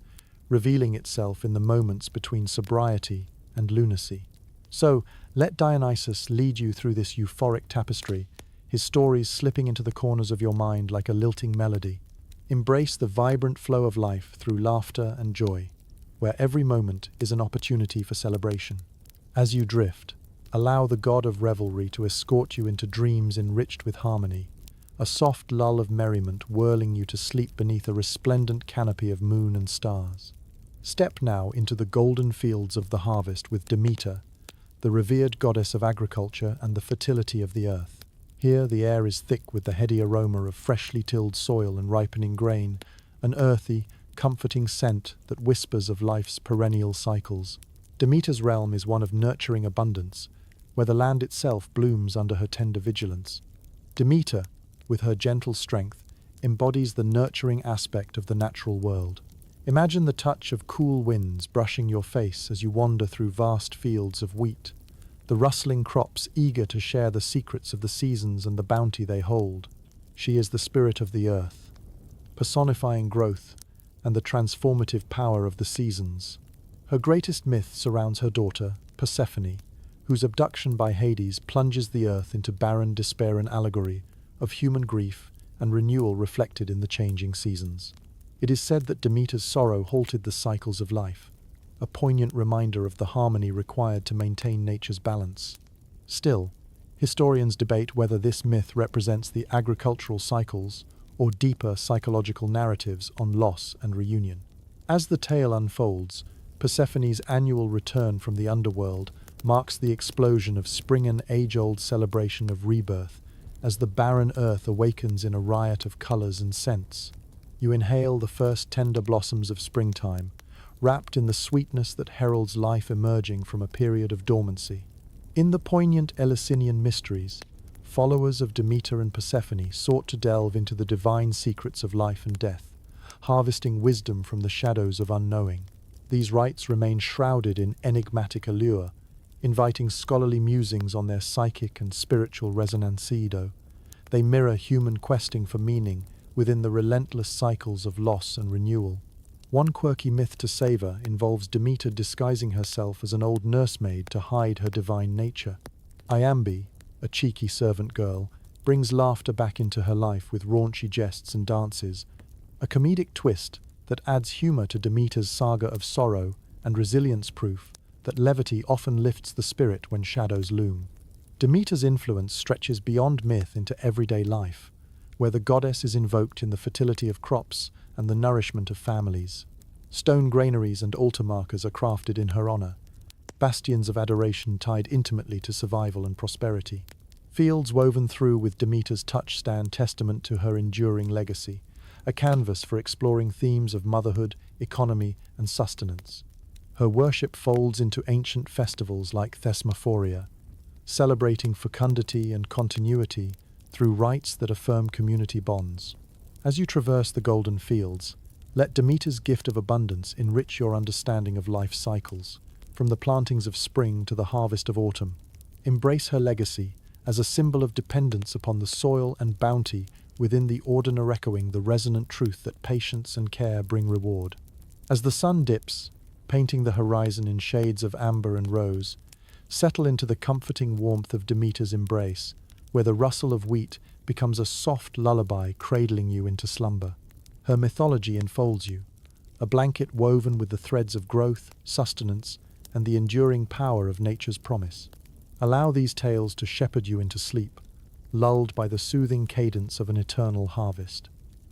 revealing itself in the moments between sobriety and lunacy. So, let Dionysus lead you through this euphoric tapestry, his stories slipping into the corners of your mind like a lilting melody. Embrace the vibrant flow of life through laughter and joy, where every moment is an opportunity for celebration. As you drift, allow the god of revelry to escort you into dreams enriched with harmony, a soft lull of merriment whirling you to sleep beneath a resplendent canopy of moon and stars. Step now into the golden fields of the harvest with Demeter, the revered goddess of agriculture and the fertility of the earth. Here the air is thick with the heady aroma of freshly tilled soil and ripening grain, an earthy, comforting scent that whispers of life's perennial cycles. Demeter's realm is one of nurturing abundance, where the land itself blooms under her tender vigilance. Demeter, with her gentle strength, embodies the nurturing aspect of the natural world. Imagine the touch of cool winds brushing your face as you wander through vast fields of wheat, the rustling crops eager to share the secrets of the seasons and the bounty they hold. She is the spirit of the earth, personifying growth and the transformative power of the seasons. Her greatest myth surrounds her daughter, Persephone, whose abduction by Hades plunges the earth into barren despair, an allegory of human grief and renewal reflected in the changing seasons. It is said that Demeter's sorrow halted the cycles of life, a poignant reminder of the harmony required to maintain nature's balance. Still, historians debate whether this myth represents the agricultural cycles or deeper psychological narratives on loss and reunion. As the tale unfolds, Persephone's annual return from the underworld marks the explosion of spring, an age-old celebration of rebirth, as the barren earth awakens in a riot of colors and scents. You inhale the first tender blossoms of springtime, wrapped in the sweetness that heralds life emerging from a period of dormancy. In the poignant Eleusinian mysteries, followers of Demeter and Persephone sought to delve into the divine secrets of life and death, harvesting wisdom from the shadows of unknowing. These rites remain shrouded in enigmatic allure, inviting scholarly musings on their psychic and spiritual resonancedo. They mirror human questing for meaning within the relentless cycles of loss and renewal. One quirky myth to savor involves Demeter disguising herself as an old nursemaid to hide her divine nature. Iambe, a cheeky servant girl, brings laughter back into her life with raunchy jests and dances, a comedic twist that adds humor to Demeter's saga of sorrow and resilience, proof that levity often lifts the spirit when shadows loom. Demeter's influence stretches beyond myth into everyday life, where the goddess is invoked in the fertility of crops and the nourishment of families. Stone granaries and altar markers are crafted in her honor, bastions of adoration tied intimately to survival and prosperity. Fields woven through with Demeter's touch stand testament to her enduring legacy, a canvas for exploring themes of motherhood, economy, and sustenance. Her worship folds into ancient festivals like Thesmophoria, celebrating fecundity and continuity through rites that affirm community bonds. As you traverse the golden fields, let Demeter's gift of abundance enrich your understanding of life's cycles, from the plantings of spring to the harvest of autumn. Embrace her legacy as a symbol of dependence upon the soil and bounty within the ordinary, echoing the resonant truth that patience and care bring reward. As the sun dips, painting the horizon in shades of amber and rose, settle into the comforting warmth of Demeter's embrace, where the rustle of wheat becomes a soft lullaby cradling you into slumber. Her mythology enfolds you, a blanket woven with the threads of growth, sustenance, and the enduring power of nature's promise. Allow these tales to shepherd you into sleep, lulled by the soothing cadence of an eternal harvest.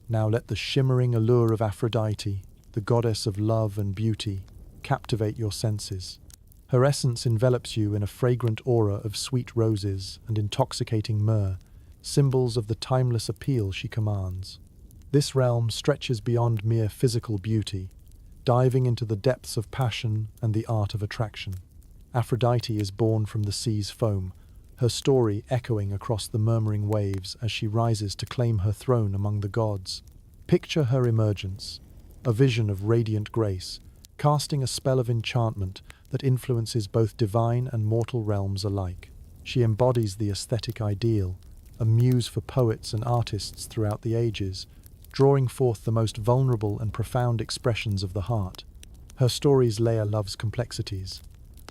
Now let the shimmering allure of Aphrodite, the goddess of love and beauty, captivate your senses. Her essence envelops you in a fragrant aura of sweet roses and intoxicating myrrh, symbols of the timeless appeal she commands. This realm stretches beyond mere physical beauty, diving into the depths of passion and the art of attraction. Aphrodite is born from the sea's foam, her story echoing across the murmuring waves as she rises to claim her throne among the gods. Picture her emergence, a vision of radiant grace, casting a spell of enchantment that influences both divine and mortal realms alike. She embodies the aesthetic ideal, a muse for poets and artists throughout the ages, drawing forth the most vulnerable and profound expressions of the heart. Her stories layer love's complexities,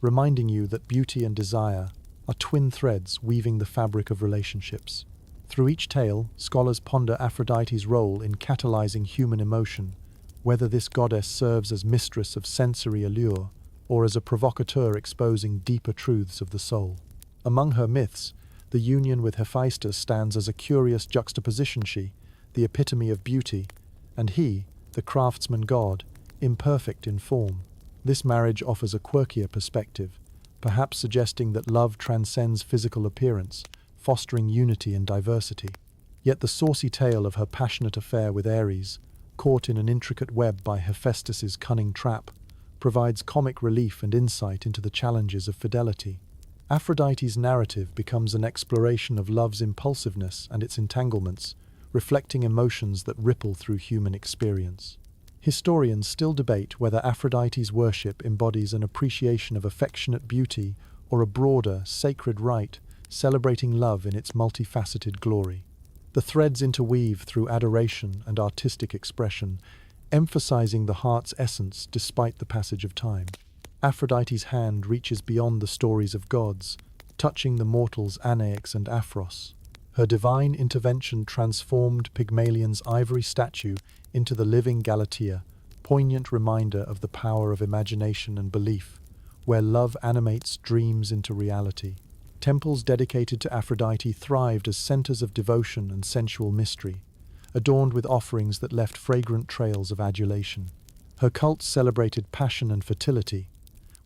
reminding you that beauty and desire are twin threads weaving the fabric of relationships. Through each tale, scholars ponder Aphrodite's role in catalyzing human emotion, whether this goddess serves as mistress of sensory allure or as a provocateur exposing deeper truths of the soul. Among her myths, the union with Hephaestus stands as a curious juxtaposition. She, the epitome of beauty, and he, the craftsman god, imperfect in form. This marriage offers a quirkier perspective, perhaps suggesting that love transcends physical appearance, fostering unity and diversity. Yet the saucy tale of her passionate affair with Ares, caught in an intricate web by Hephaestus's cunning trap, provides comic relief and insight into the challenges of fidelity. Aphrodite's narrative becomes an exploration of love's impulsiveness and its entanglements, reflecting emotions that ripple through human experience. Historians still debate whether Aphrodite's worship embodies an appreciation of affectionate beauty or a broader, sacred rite celebrating love in its multifaceted glory. The threads interweave through adoration and artistic expression, emphasizing the heart's essence despite the passage of time. Aphrodite's hand reaches beyond the stories of gods, touching the mortals Anaeus and Aphros. Her divine intervention transformed Pygmalion's ivory statue into the living Galatea, poignant reminder of the power of imagination and belief, where love animates dreams into reality. Temples dedicated to Aphrodite thrived as centers of devotion and sensual mystery, adorned with offerings that left fragrant trails of adulation. Her cults celebrated passion and fertility,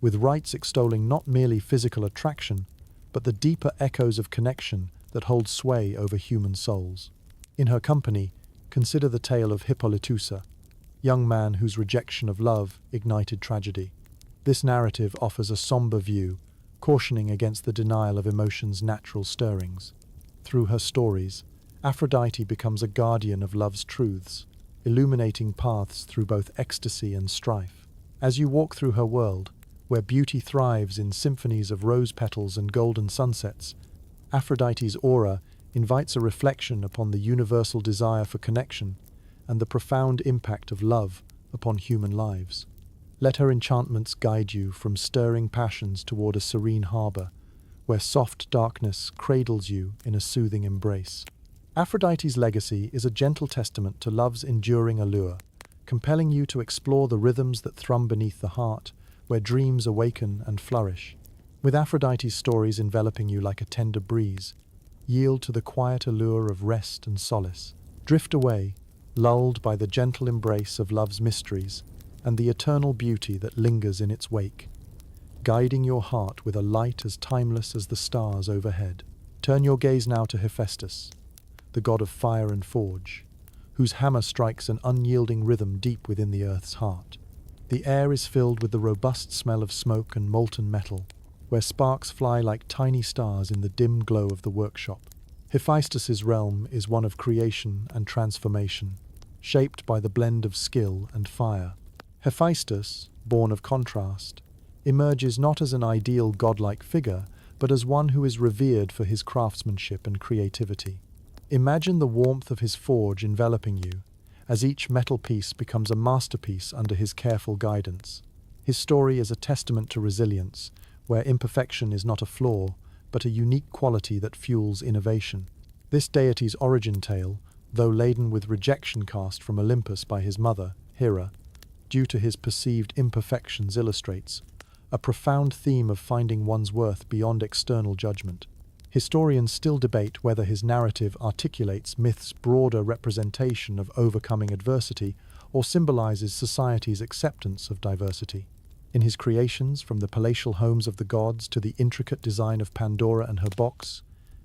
with rites extolling not merely physical attraction, but the deeper echoes of connection that hold sway over human souls. In her company, consider the tale of Hippolytusa, young man whose rejection of love ignited tragedy. This narrative offers a somber view, cautioning against the denial of emotion's natural stirrings. Through her stories, Aphrodite becomes a guardian of love's truths, illuminating paths through both ecstasy and strife. As you walk through her world, where beauty thrives in symphonies of rose petals and golden sunsets, Aphrodite's aura invites a reflection upon the universal desire for connection and the profound impact of love upon human lives. Let her enchantments guide you from stirring passions toward a serene harbor, where soft darkness cradles you in a soothing embrace. Aphrodite's legacy is a gentle testament to love's enduring allure, compelling you to explore the rhythms that thrum beneath the heart, where dreams awaken and flourish. With Aphrodite's stories enveloping you like a tender breeze, yield to the quiet allure of rest and solace. Drift away, lulled by the gentle embrace of love's mysteries and the eternal beauty that lingers in its wake, guiding your heart with a light as timeless as the stars overhead. Turn your gaze now to Hephaestus, the god of fire and forge, whose hammer strikes an unyielding rhythm deep within the earth's heart. The air is filled with the robust smell of smoke and molten metal, where sparks fly like tiny stars in the dim glow of the workshop. Hephaestus's realm is one of creation and transformation, shaped by the blend of skill and fire. Hephaestus, born of contrast, emerges not as an ideal godlike figure, but as one who is revered for his craftsmanship and creativity. Imagine the warmth of his forge enveloping you, as each metal piece becomes a masterpiece under his careful guidance. His story is a testament to resilience, where imperfection is not a flaw, but a unique quality that fuels innovation. This deity's origin tale, though laden with rejection cast from Olympus by his mother, Hera, due to his perceived imperfections, illustrates a profound theme of finding one's worth beyond external judgment. Historians still debate whether his narrative articulates myth's broader representation of overcoming adversity or symbolizes society's acceptance of diversity. In his creations, from the palatial homes of the gods to the intricate design of Pandora and her box,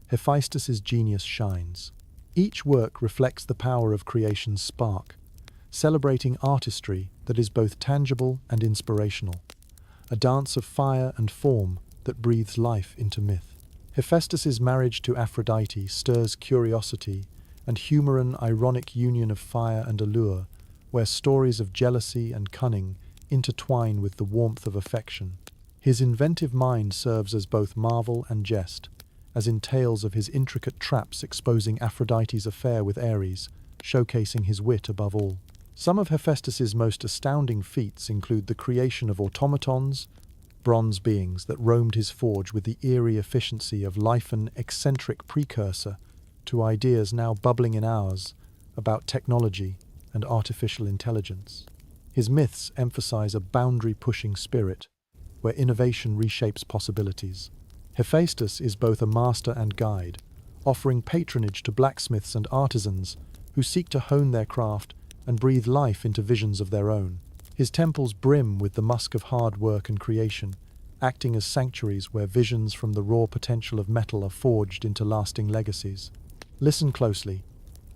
Hephaestus's genius shines. Each work reflects the power of creation's spark, celebrating artistry that is both tangible and inspirational, a dance of fire and form that breathes life into myth. Hephaestus's marriage to Aphrodite stirs curiosity and humor, an ironic union of fire and allure, where stories of jealousy and cunning intertwine with the warmth of affection. His inventive mind serves as both marvel and jest, as in tales of his intricate traps exposing Aphrodite's affair with Ares, showcasing his wit above all. Some of Hephaestus's most astounding feats include the creation of automatons, bronze beings that roamed his forge with the eerie efficiency of life, an eccentric precursor to ideas now bubbling in ours about technology and artificial intelligence. His myths emphasize a boundary-pushing spirit where innovation reshapes possibilities. Hephaestus is both a master and guide, offering patronage to blacksmiths and artisans who seek to hone their craft and breathe life into visions of their own. His temples brim with the musk of hard work and creation, acting as sanctuaries where visions from the raw potential of metal are forged into lasting legacies. Listen closely,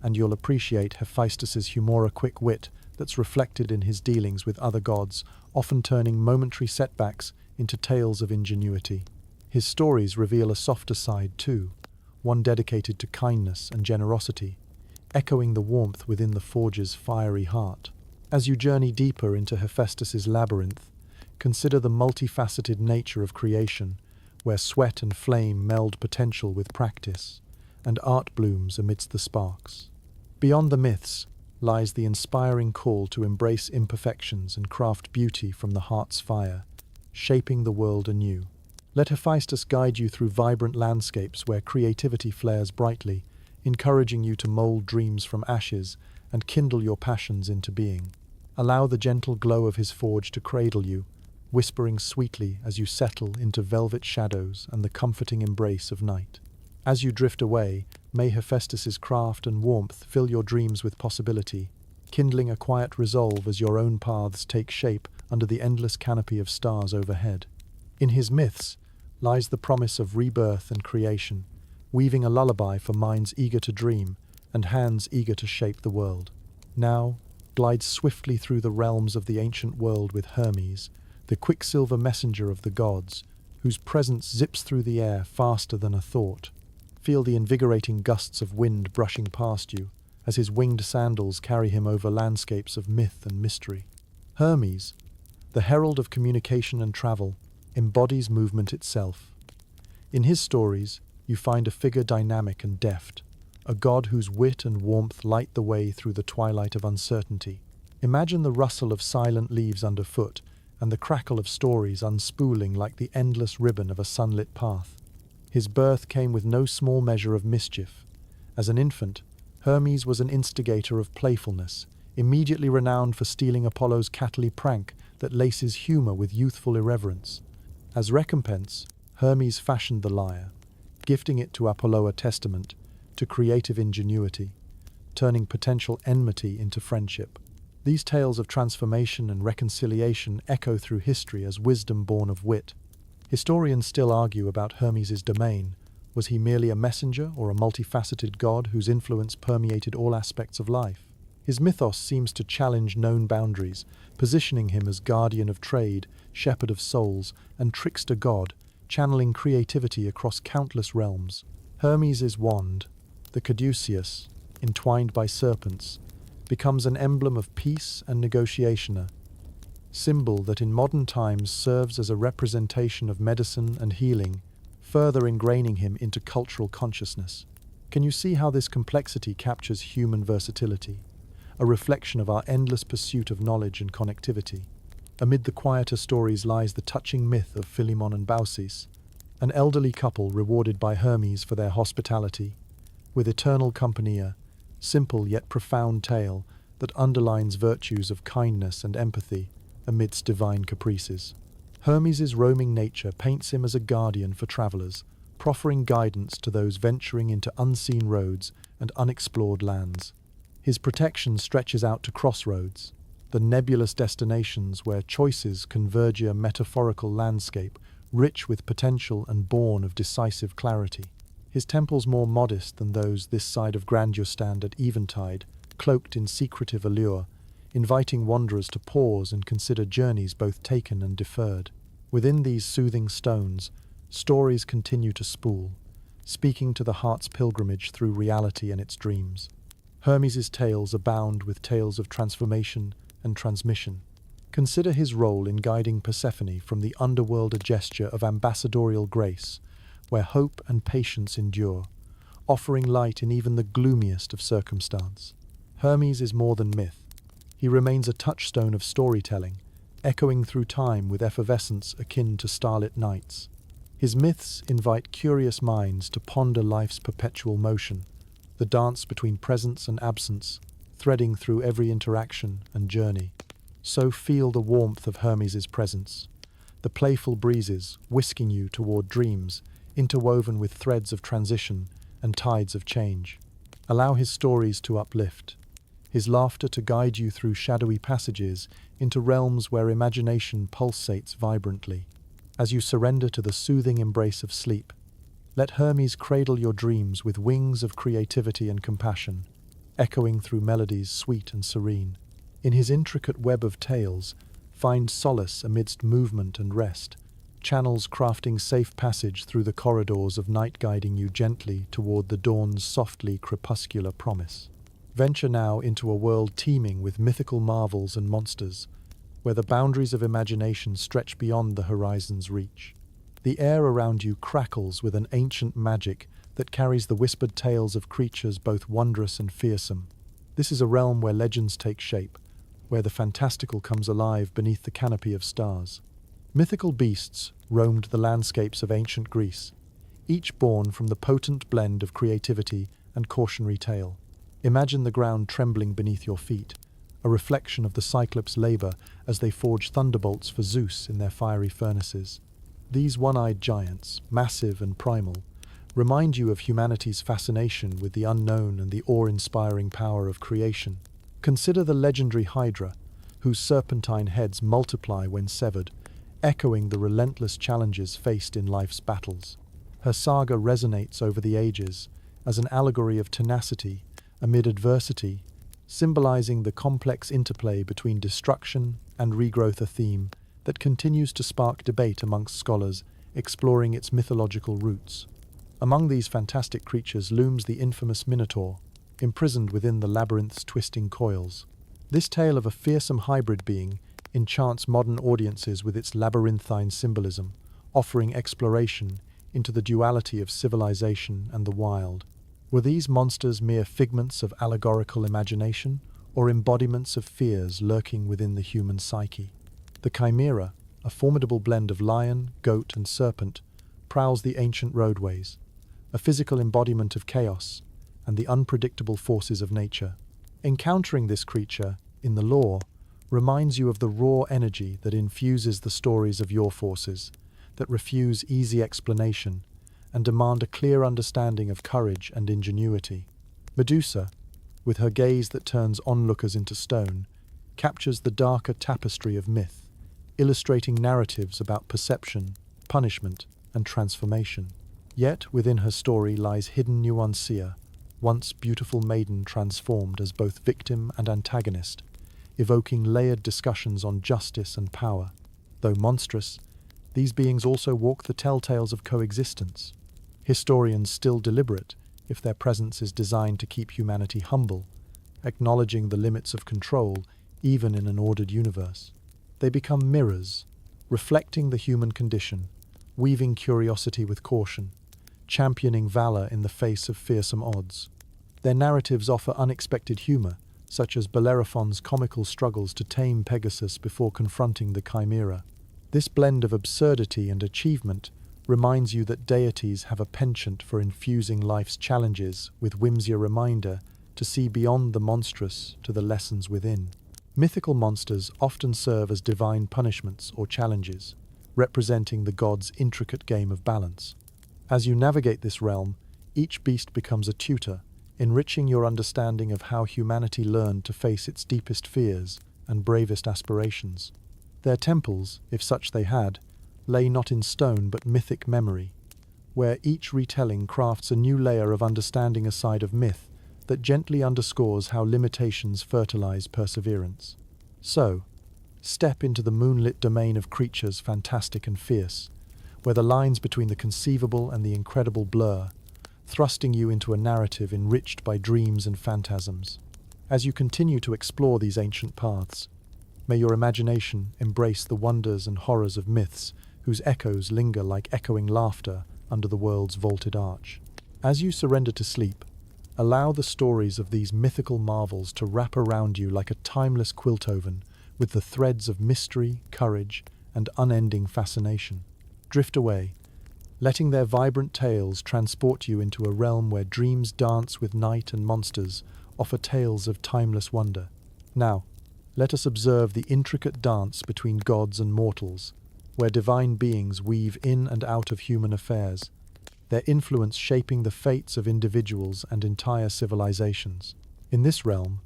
and you'll appreciate Hephaestus's humor-quick wit that's reflected in his dealings with other gods, often turning momentary setbacks into tales of ingenuity. His stories reveal a softer side too, one dedicated to kindness and generosity, echoing the warmth within the forge's fiery heart. As you journey deeper into Hephaestus's labyrinth, consider the multifaceted nature of creation, where sweat and flame meld potential with practice, and art blooms amidst the sparks. Beyond the myths lies the inspiring call to embrace imperfections and craft beauty from the heart's fire, shaping the world anew. Let Hephaestus guide you through vibrant landscapes where creativity flares brightly, encouraging you to mold dreams from ashes and kindle your passions into being. Allow the gentle glow of his forge to cradle you, whispering sweetly as you settle into velvet shadows and the comforting embrace of night. As you drift away, may Hephaestus's craft and warmth fill your dreams with possibility, kindling a quiet resolve as your own paths take shape under the endless canopy of stars overhead. In his myths lies the promise of rebirth and creation, weaving a lullaby for minds eager to dream and hands eager to shape the world. Now, glide swiftly through the realms of the ancient world with Hermes, the quicksilver messenger of the gods, whose presence zips through the air faster than a thought. Feel the invigorating gusts of wind brushing past you as his winged sandals carry him over landscapes of myth and mystery. Hermes, the herald of communication and travel, embodies movement itself. In his stories, you find a figure dynamic and deft, a god whose wit and warmth light the way through the twilight of uncertainty. Imagine the rustle of silent leaves underfoot and the crackle of stories unspooling like the endless ribbon of a sunlit path. His birth came with no small measure of mischief. As an infant, Hermes was an instigator of playfulness, immediately renowned for stealing Apollo's cattly prank that laces humor with youthful irreverence. As recompense, Hermes fashioned the lyre, gifting it to Apollo a testament to creative ingenuity, turning potential enmity into friendship. These tales of transformation and reconciliation echo through history as wisdom born of wit. Historians still argue about Hermes' domain. Was he merely a messenger or a multifaceted god whose influence permeated all aspects of life? His mythos seems to challenge known boundaries, positioning him as guardian of trade, shepherd of souls, and trickster god, channeling creativity across countless realms. Hermes' wand, the caduceus, entwined by serpents, becomes an emblem of peace and negotiation, symbol that in modern times serves as a representation of medicine and healing, further ingraining him into cultural consciousness. Can you see how this complexity captures human versatility, a reflection of our endless pursuit of knowledge and connectivity? Amid the quieter stories lies the touching myth of Philemon and Baucis, an elderly couple rewarded by Hermes for their hospitality, with eternal company, a simple yet profound tale that underlines virtues of kindness and empathy amidst divine caprices. Hermes' roaming nature paints him as a guardian for travelers, proffering guidance to those venturing into unseen roads and unexplored lands. His protection stretches out to crossroads, the nebulous destinations where choices converge, a metaphorical landscape rich with potential and born of decisive clarity. His temples, more modest than those this side of grandeur, stand at eventide, cloaked in secretive allure, inviting wanderers to pause and consider journeys both taken and deferred. Within these soothing stones, stories continue to spool, speaking to the heart's pilgrimage through reality and its dreams. Hermes' tales abound with tales of transformation and transmission. Consider his role in guiding Persephone from the underworld, a gesture of ambassadorial grace, where hope and patience endure, offering light in even the gloomiest of circumstance. Hermes is more than myth. He remains a touchstone of storytelling, echoing through time with effervescence akin to starlit nights. His myths invite curious minds to ponder life's perpetual motion, the dance between presence and absence, threading through every interaction and journey. So feel the warmth of Hermes' presence, the playful breezes whisking you toward dreams, interwoven with threads of transition and tides of change. Allow his stories to uplift, his laughter to guide you through shadowy passages into realms where imagination pulsates vibrantly. As you surrender to the soothing embrace of sleep, let Hermes cradle your dreams with wings of creativity and compassion, echoing through melodies sweet and serene. In his intricate web of tales, find solace amidst movement and rest, channels crafting safe passage through the corridors of night, guiding you gently toward the dawn's softly crepuscular promise. Venture now into a world teeming with mythical marvels and monsters, where the boundaries of imagination stretch beyond the horizon's reach. The air around you crackles with an ancient magic that carries the whispered tales of creatures both wondrous and fearsome. This is a realm where legends take shape, where the fantastical comes alive beneath the canopy of stars. Mythical beasts roamed the landscapes of ancient Greece, each born from the potent blend of creativity and cautionary tale. Imagine the ground trembling beneath your feet, a reflection of the Cyclops' labor as they forge thunderbolts for Zeus in their fiery furnaces. These one-eyed giants, massive and primal, remind you of humanity's fascination with the unknown and the awe-inspiring power of creation. Consider the legendary Hydra, whose serpentine heads multiply when severed, echoing the relentless challenges faced in life's battles. Her saga resonates over the ages as an allegory of tenacity amid adversity, symbolizing the complex interplay between destruction and regrowth, a theme that continues to spark debate amongst scholars exploring its mythological roots. Among these fantastic creatures looms the infamous Minotaur, imprisoned within the labyrinth's twisting coils. This tale of a fearsome hybrid being enchants modern audiences with its labyrinthine symbolism, offering exploration into the duality of civilization and the wild. Were these monsters mere figments of allegorical imagination, or embodiments of fears lurking within the human psyche? The Chimera, a formidable blend of lion, goat, and serpent, prowls the ancient roadways, a physical embodiment of chaos and the unpredictable forces of nature. Encountering this creature, in the lore, reminds you of the raw energy that infuses the stories of your forces, that refuse easy explanation and demand a clear understanding of courage and ingenuity. Medusa, with her gaze that turns onlookers into stone, captures the darker tapestry of myth, illustrating narratives about perception, punishment, and transformation. Yet within her story lies hidden Nuancia, once beautiful maiden transformed as both victim and antagonist, evoking layered discussions on justice and power. Though monstrous, these beings also walk the telltales of coexistence. Historians still deliberate if their presence is designed to keep humanity humble, acknowledging the limits of control even in an ordered universe. They become mirrors, reflecting the human condition, weaving curiosity with caution, championing valor in the face of fearsome odds. Their narratives offer unexpected humor, such as Bellerophon's comical struggles to tame Pegasus before confronting the Chimera. This blend of absurdity and achievement reminds you that deities have a penchant for infusing life's challenges with whimsy, a reminder to see beyond the monstrous to the lessons within. Mythical monsters often serve as divine punishments or challenges, representing the gods' intricate game of balance. As you navigate this realm, each beast becomes a tutor, enriching your understanding of how humanity learned to face its deepest fears and bravest aspirations. Their temples, if such they had, lay not in stone but mythic memory, where each retelling crafts a new layer of understanding, a side of myth that gently underscores how limitations fertilize perseverance. So, step into the moonlit domain of creatures fantastic and fierce, where the lines between the conceivable and the incredible blur, thrusting you into a narrative enriched by dreams and phantasms. As you continue to explore these ancient paths, may your imagination embrace the wonders and horrors of myths whose echoes linger like echoing laughter under the world's vaulted arch. As you surrender to sleep, Allow the stories of these mythical marvels to wrap around you like a timeless quiltoven, with the threads of mystery, courage, and unending fascination. Drift away, letting their vibrant tales transport you into a realm where dreams dance with night and monsters offer tales of timeless wonder. Now, let us observe the intricate dance between gods and mortals, where divine beings weave in and out of human affairs, their influence shaping the fates of individuals and entire civilizations. In this realm,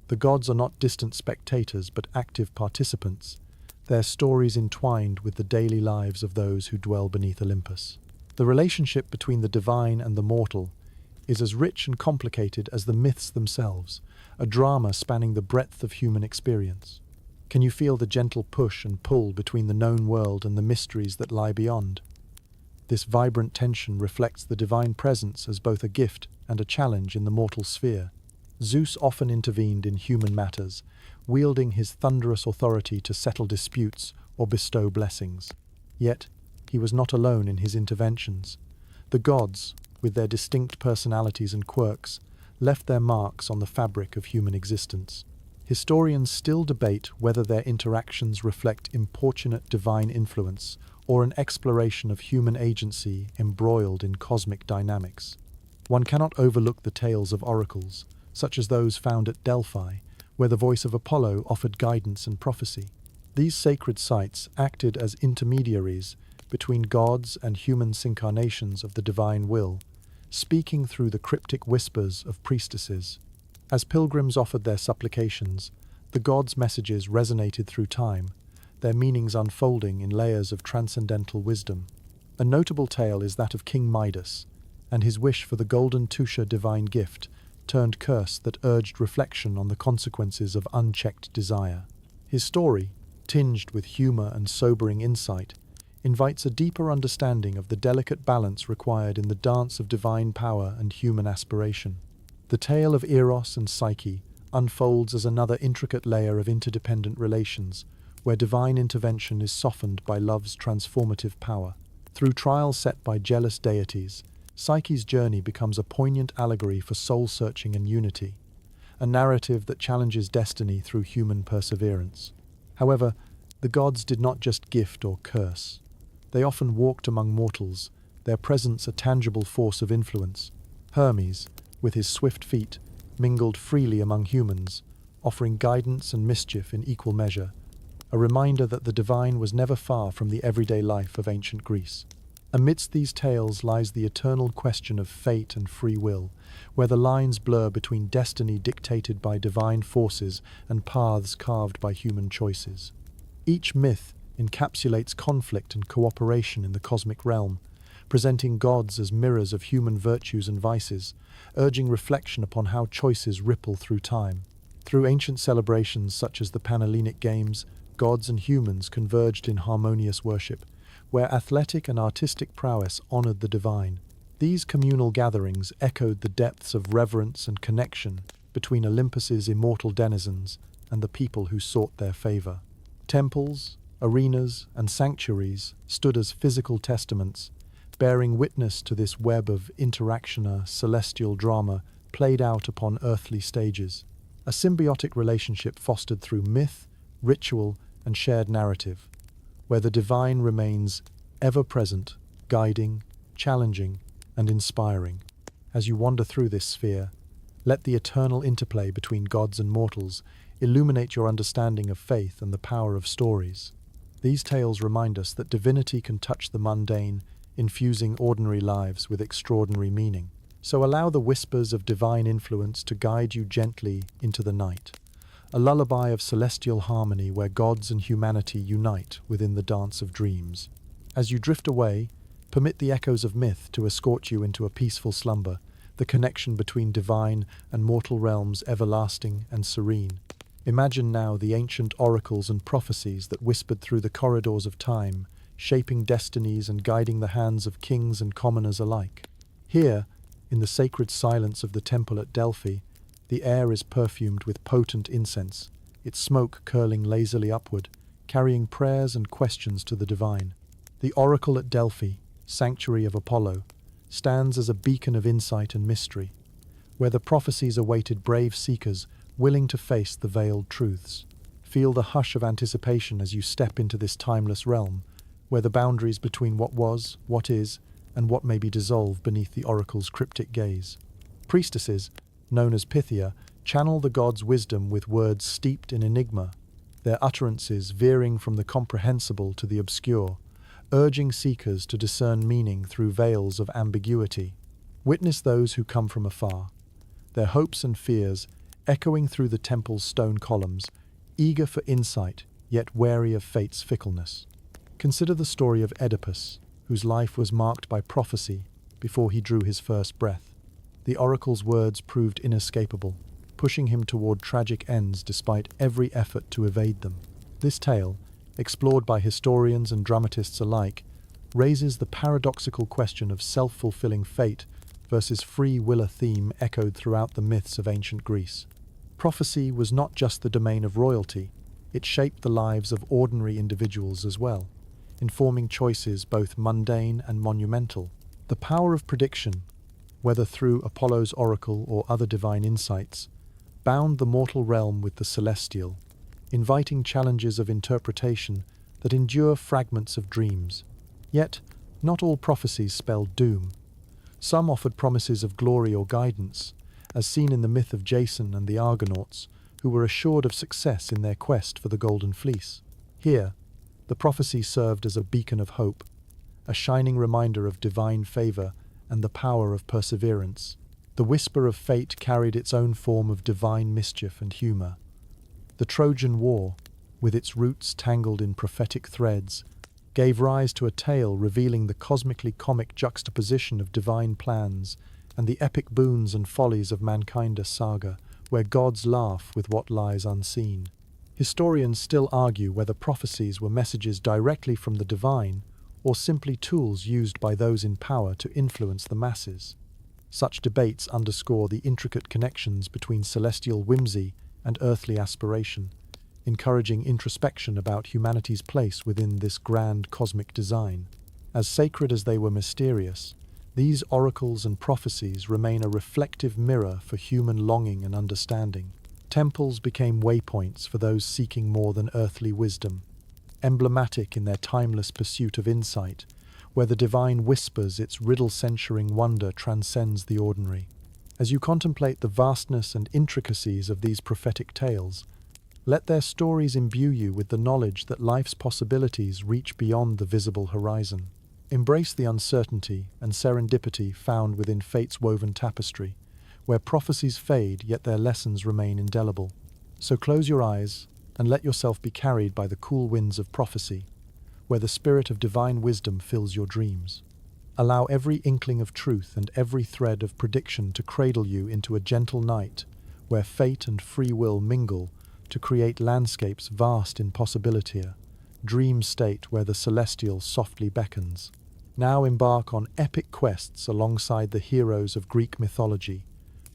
the gods are not distant spectators but active participants, their stories entwined with the daily lives of those who dwell beneath Olympus. The relationship between the divine and the mortal is as rich and complicated as the myths themselves, a drama spanning the breadth of human experience. Can you feel the gentle push and pull between the known world and the mysteries that lie beyond? This vibrant tension reflects the divine presence as both a gift and a challenge in the mortal sphere. Zeus often intervened in human matters, wielding his thunderous authority to settle disputes or bestow blessings. Yet, he was not alone in his interventions. The gods, with their distinct personalities and quirks, left their marks on the fabric of human existence. Historians still debate whether their interactions reflect importunate divine influence or an exploration of human agency embroiled in cosmic dynamics. One cannot overlook the tales of oracles, such as those found at Delphi, where the voice of Apollo offered guidance and prophecy. These sacred sites acted as intermediaries between gods and human incarnations of the divine will, speaking through the cryptic whispers of priestesses. As pilgrims offered their supplications, the gods' messages resonated through time, their meanings unfolding in layers of transcendental wisdom. A notable tale is that of King Midas, and his wish for the golden Tusha divine gift turned curse that urged reflection on the consequences of unchecked desire. His story, tinged with humor and sobering insight, invites a deeper understanding of the delicate balance required in the dance of divine power and human aspiration. The tale of Eros and Psyche unfolds as another intricate layer of interdependent relations, where divine intervention is softened by love's transformative power. Through trials set by jealous deities, Psyche's journey becomes a poignant allegory for soul-searching and unity, a narrative that challenges destiny through human perseverance. However, the gods did not just gift or curse. They often walked among mortals, their presence a tangible force of influence. Hermes, with his swift feet, mingled freely among humans, offering guidance and mischief in equal measure, a reminder that the divine was never far from the everyday life of ancient Greece. Amidst these tales lies the eternal question of fate and free will, where the lines blur between destiny dictated by divine forces and paths carved by human choices. Each myth encapsulates conflict and cooperation in the cosmic realm, presenting gods as mirrors of human virtues and vices, urging reflection upon how choices ripple through time. Through ancient celebrations such as the Panhellenic Games, gods and humans converged in harmonious worship, where athletic and artistic prowess honored the divine. These communal gatherings echoed the depths of reverence and connection between Olympus's immortal denizens and the people who sought their favor. Temples, arenas, and sanctuaries stood as physical testaments, bearing witness to this web of interactioner celestial drama played out upon earthly stages. A symbiotic relationship fostered through myth, ritual, and shared narrative, where the divine remains ever-present, guiding, challenging, and inspiring. As you wander through this sphere, let the eternal interplay between gods and mortals illuminate your understanding of faith and the power of stories. These tales remind us that divinity can touch the mundane, infusing ordinary lives with extraordinary meaning. So allow the whispers of divine influence to guide you gently into the night, a lullaby of celestial harmony where gods and humanity unite within the dance of dreams. As you drift away, permit the echoes of myth to escort you into a peaceful slumber, the connection between divine and mortal realms everlasting and serene. Imagine now the ancient oracles and prophecies that whispered through the corridors of time, shaping destinies and guiding the hands of kings and commoners alike. Here, in the sacred silence of the temple at Delphi, the air is perfumed with potent incense, its smoke curling lazily upward, carrying prayers and questions to the divine. The oracle at Delphi, sanctuary of Apollo, stands as a beacon of insight and mystery, where the prophecies awaited brave seekers willing to face the veiled truths. Feel the hush of anticipation as you step into this timeless realm, where the boundaries between what was, what is, and what may be dissolve beneath the oracle's cryptic gaze. Priestesses, known as Pythia, channel the god's wisdom with words steeped in enigma, their utterances veering from the comprehensible to the obscure, urging seekers to discern meaning through veils of ambiguity. Witness those who come from afar, their hopes and fears echoing through the temple's stone columns, eager for insight, yet wary of fate's fickleness. Consider the story of Oedipus, whose life was marked by prophecy before he drew his first breath. The oracle's words proved inescapable, pushing him toward tragic ends despite every effort to evade them. This tale, explored by historians and dramatists alike, raises the paradoxical question of self-fulfilling fate versus free will, a theme echoed throughout the myths of ancient Greece. Prophecy was not just the domain of royalty, it shaped the lives of ordinary individuals as well, informing choices both mundane and monumental. The power of prediction, whether through Apollo's oracle or other divine insights, bound the mortal realm with the celestial, inviting challenges of interpretation that endure fragments of dreams. Yet, not all prophecies spelled doom. Some offered promises of glory or guidance, as seen in the myth of Jason and the Argonauts, who were assured of success in their quest for the Golden Fleece. Here, the prophecy served as a beacon of hope, a shining reminder of divine favor and the power of perseverance. The whisper of fate carried its own form of divine mischief and humor. The Trojan War, with its roots tangled in prophetic threads, gave rise to a tale revealing the cosmically comic juxtaposition of divine plans and the epic boons and follies of mankind, a saga where gods laugh with what lies unseen. Historians still argue whether prophecies were messages directly from the divine or simply tools used by those in power to influence the masses. Such debates underscore the intricate connections between celestial whimsy and earthly aspiration, encouraging introspection about humanity's place within this grand cosmic design. As sacred as they were mysterious, these oracles and prophecies remain a reflective mirror for human longing and understanding. Temples became waypoints for those seeking more than earthly wisdom, emblematic in their timeless pursuit of insight, where the divine whispers its riddle-censuring wonder transcends the ordinary. As you contemplate the vastness and intricacies of these prophetic tales, let their stories imbue you with the knowledge that life's possibilities reach beyond the visible horizon. Embrace the uncertainty and serendipity found within fate's woven tapestry, where prophecies fade yet their lessons remain indelible. So close your eyes and let yourself be carried by the cool winds of prophecy, where the spirit of divine wisdom fills your dreams. Allow every inkling of truth and every thread of prediction to cradle you into a gentle night, where fate and free will mingle to create landscapes vast in possibility, a dream state where the celestial softly beckons. Now embark on epic quests alongside the heroes of Greek mythology,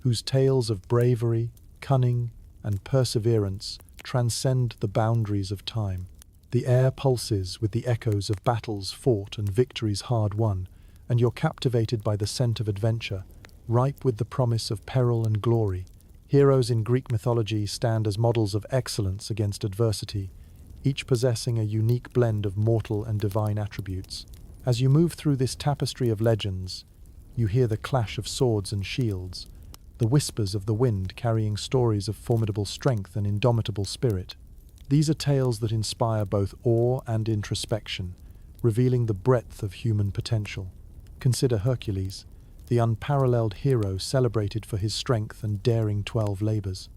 whose tales of bravery, cunning, and perseverance transcend the boundaries of time. The air pulses with the echoes of battles fought and victories hard won, and you're captivated by the scent of adventure, ripe with the promise of peril and glory. Heroes in Greek mythology stand as models of excellence against adversity, each possessing a unique blend of mortal and divine attributes. As you move through this tapestry of legends, you hear the clash of swords and shields, the whispers of the wind carrying stories of formidable strength and indomitable spirit. These are tales that inspire both awe and introspection, revealing the breadth of human potential. Consider Hercules, the unparalleled hero celebrated for his strength and daring 12 labors.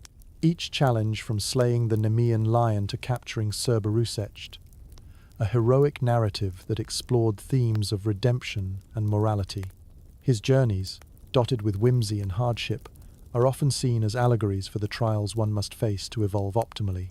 Each challenge from slaying the Nemean lion to capturing Cerberus etched, a heroic narrative that explored themes of redemption and morality. His journeys, dotted with whimsy and hardship, are often seen as allegories for the trials one must face to evolve optimally.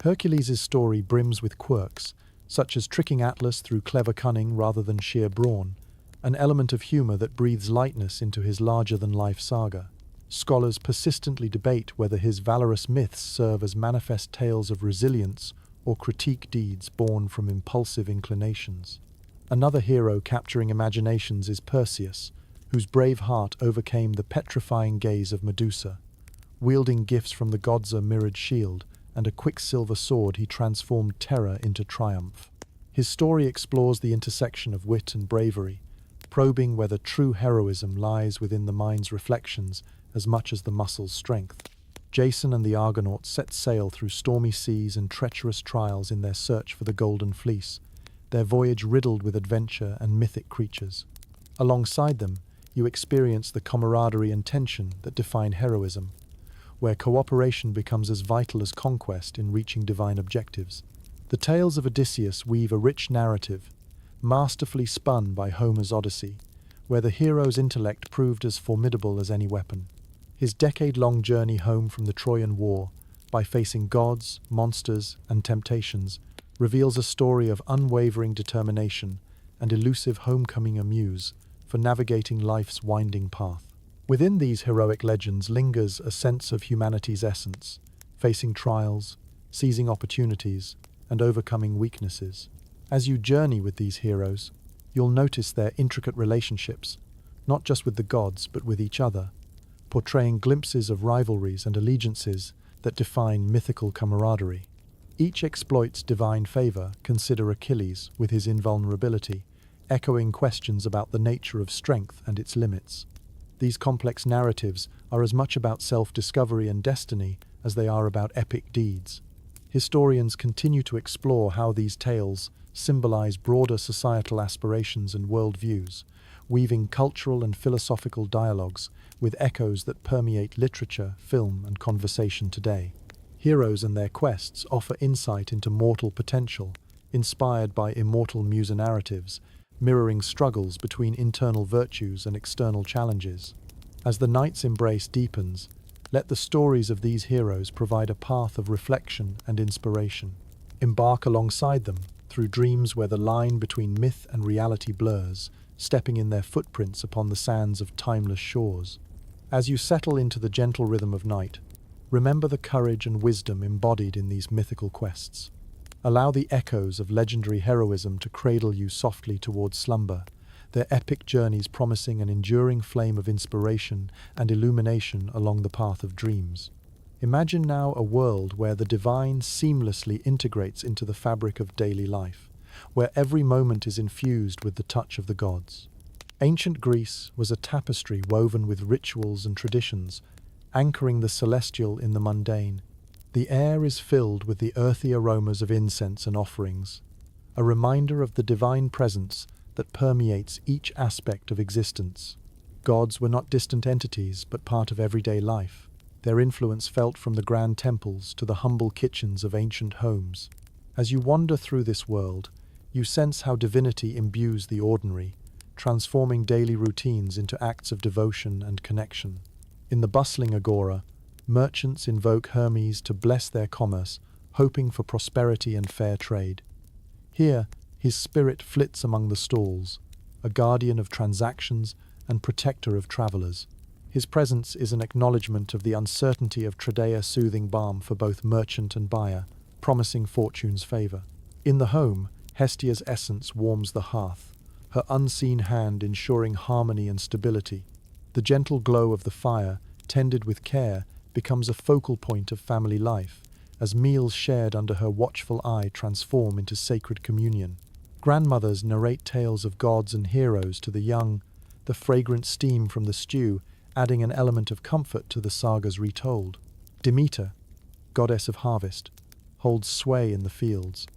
Hercules' story brims with quirks, such as tricking Atlas through clever cunning rather than sheer brawn, an element of humor that breathes lightness into his larger-than-life saga. Scholars persistently debate whether his valorous myths serve as manifest tales of resilience or critique deeds born from impulsive inclinations. Another hero capturing imaginations is Perseus, whose brave heart overcame the petrifying gaze of Medusa. Wielding gifts from the gods, a mirrored shield and a quicksilver sword, he transformed terror into triumph. His story explores the intersection of wit and bravery, probing whether true heroism lies within the mind's reflections as much as the muscle's strength. Jason and the Argonauts set sail through stormy seas and treacherous trials in their search for the Golden Fleece, their voyage riddled with adventure and mythic creatures. Alongside them, you experience the camaraderie and tension that define heroism, where cooperation becomes as vital as conquest in reaching divine objectives. The tales of Odysseus weave a rich narrative, masterfully spun by Homer's Odyssey, where the hero's intellect proved as formidable as any weapon. His decade-long journey home from the Trojan War, by facing gods, monsters, and temptations, reveals a story of unwavering determination and elusive homecoming a muse for navigating life's winding path. Within these heroic legends lingers a sense of humanity's essence, facing trials, seizing opportunities, and overcoming weaknesses. As you journey with these heroes, you'll notice their intricate relationships, not just with the gods but with each other, portraying glimpses of rivalries and allegiances that define mythical camaraderie. Each exploits divine favor. Consider Achilles with his invulnerability, echoing questions about the nature of strength and its limits. These complex narratives are as much about self-discovery and destiny as they are about epic deeds. Historians continue to explore how these tales symbolize broader societal aspirations and worldviews, weaving cultural and philosophical dialogues with echoes that permeate literature, film, and conversation today. Heroes and their quests offer insight into mortal potential, inspired by immortal Musa narratives, mirroring struggles between internal virtues and external challenges. As the night's embrace deepens, let the stories of these heroes provide a path of reflection and inspiration. Embark alongside them through dreams where the line between myth and reality blurs, stepping in their footprints upon the sands of timeless shores. As you settle into the gentle rhythm of night, remember the courage and wisdom embodied in these mythical quests. Allow the echoes of legendary heroism to cradle you softly towards slumber, their epic journeys promising an enduring flame of inspiration and illumination along the path of dreams. Imagine now a world where the divine seamlessly integrates into the fabric of daily life, where every moment is infused with the touch of the gods. Ancient Greece was a tapestry woven with rituals and traditions, anchoring the celestial in the mundane. The air is filled with the earthy aromas of incense and offerings, a reminder of the divine presence that permeates each aspect of existence. Gods were not distant entities, but part of everyday life, their influence felt from the grand temples to the humble kitchens of ancient homes. As you wander through this world, you sense how divinity imbues the ordinary, transforming daily routines into acts of devotion and connection. In the bustling agora, merchants invoke Hermes to bless their commerce, hoping for prosperity and fair trade. Here, his spirit flits among the stalls, a guardian of transactions and protector of travelers. His presence is an acknowledgement of the uncertainty of trade, a soothing balm for both merchant and buyer, promising fortune's favor. In the home, Hestia's essence warms the hearth, her unseen hand ensuring harmony and stability. The gentle glow of the fire, tended with care, becomes a focal point of family life, as meals shared under her watchful eye transform into sacred communion. Grandmothers narrate tales of gods and heroes to the young, the fragrant steam from the stew adding an element of comfort to the sagas retold. Demeter, goddess of harvest, holds sway in the fields,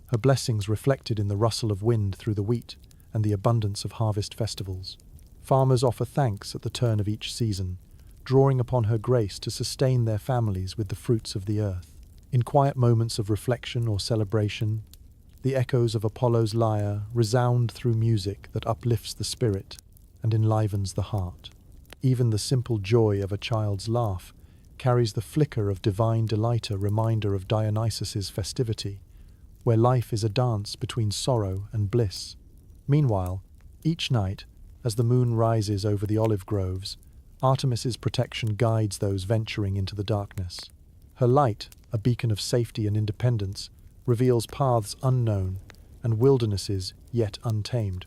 her blessings reflected in the rustle of wind through the wheat and the abundance of harvest festivals. Farmers offer thanks at the turn of each season, drawing upon her grace to sustain their families with the fruits of the earth. In quiet moments of reflection or celebration, the echoes of Apollo's lyre resound through music that uplifts the spirit and enlivens the heart. Even the simple joy of a child's laugh carries the flicker of divine delight, a reminder of Dionysus's festivity, where life is a dance between sorrow and bliss. Meanwhile, each night, as the moon rises over the olive groves, Artemis's protection guides those venturing into the darkness. Her light, a beacon of safety and independence, reveals paths unknown and wildernesses yet untamed.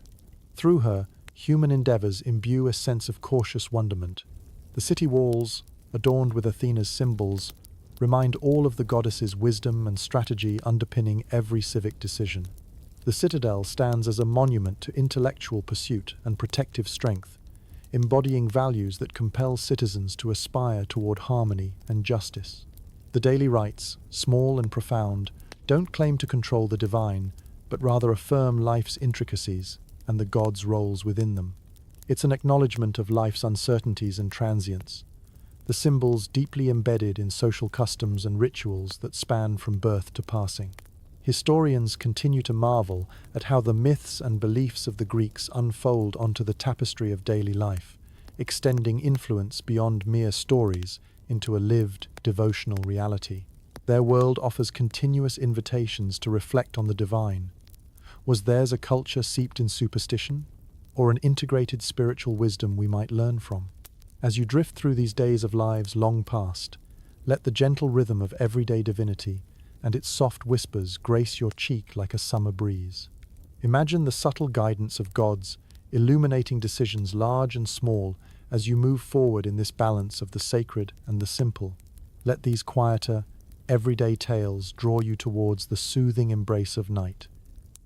Through her, human endeavors imbue a sense of cautious wonderment. The city walls, adorned with Athena's symbols, remind all of the goddess's wisdom and strategy underpinning every civic decision. The citadel stands as a monument to intellectual pursuit and protective strength, embodying values that compel citizens to aspire toward harmony and justice. The daily rites, small and profound, don't claim to control the divine, but rather affirm life's intricacies and the gods' roles within them. It's an acknowledgement of life's uncertainties and transience, the symbols deeply embedded in social customs and rituals that span from birth to passing. Historians continue to marvel at how the myths and beliefs of the Greeks unfold onto the tapestry of daily life, extending influence beyond mere stories into a lived, devotional reality. Their world offers continuous invitations to reflect on the divine. Was theirs a culture steeped in superstition, or an integrated spiritual wisdom we might learn from? As you drift through these days of lives long past, let the gentle rhythm of everyday divinity and its soft whispers grace your cheek like a summer breeze. Imagine the subtle guidance of gods, illuminating decisions large and small as you move forward in this balance of the sacred and the simple. Let these quieter, everyday tales draw you towards the soothing embrace of night,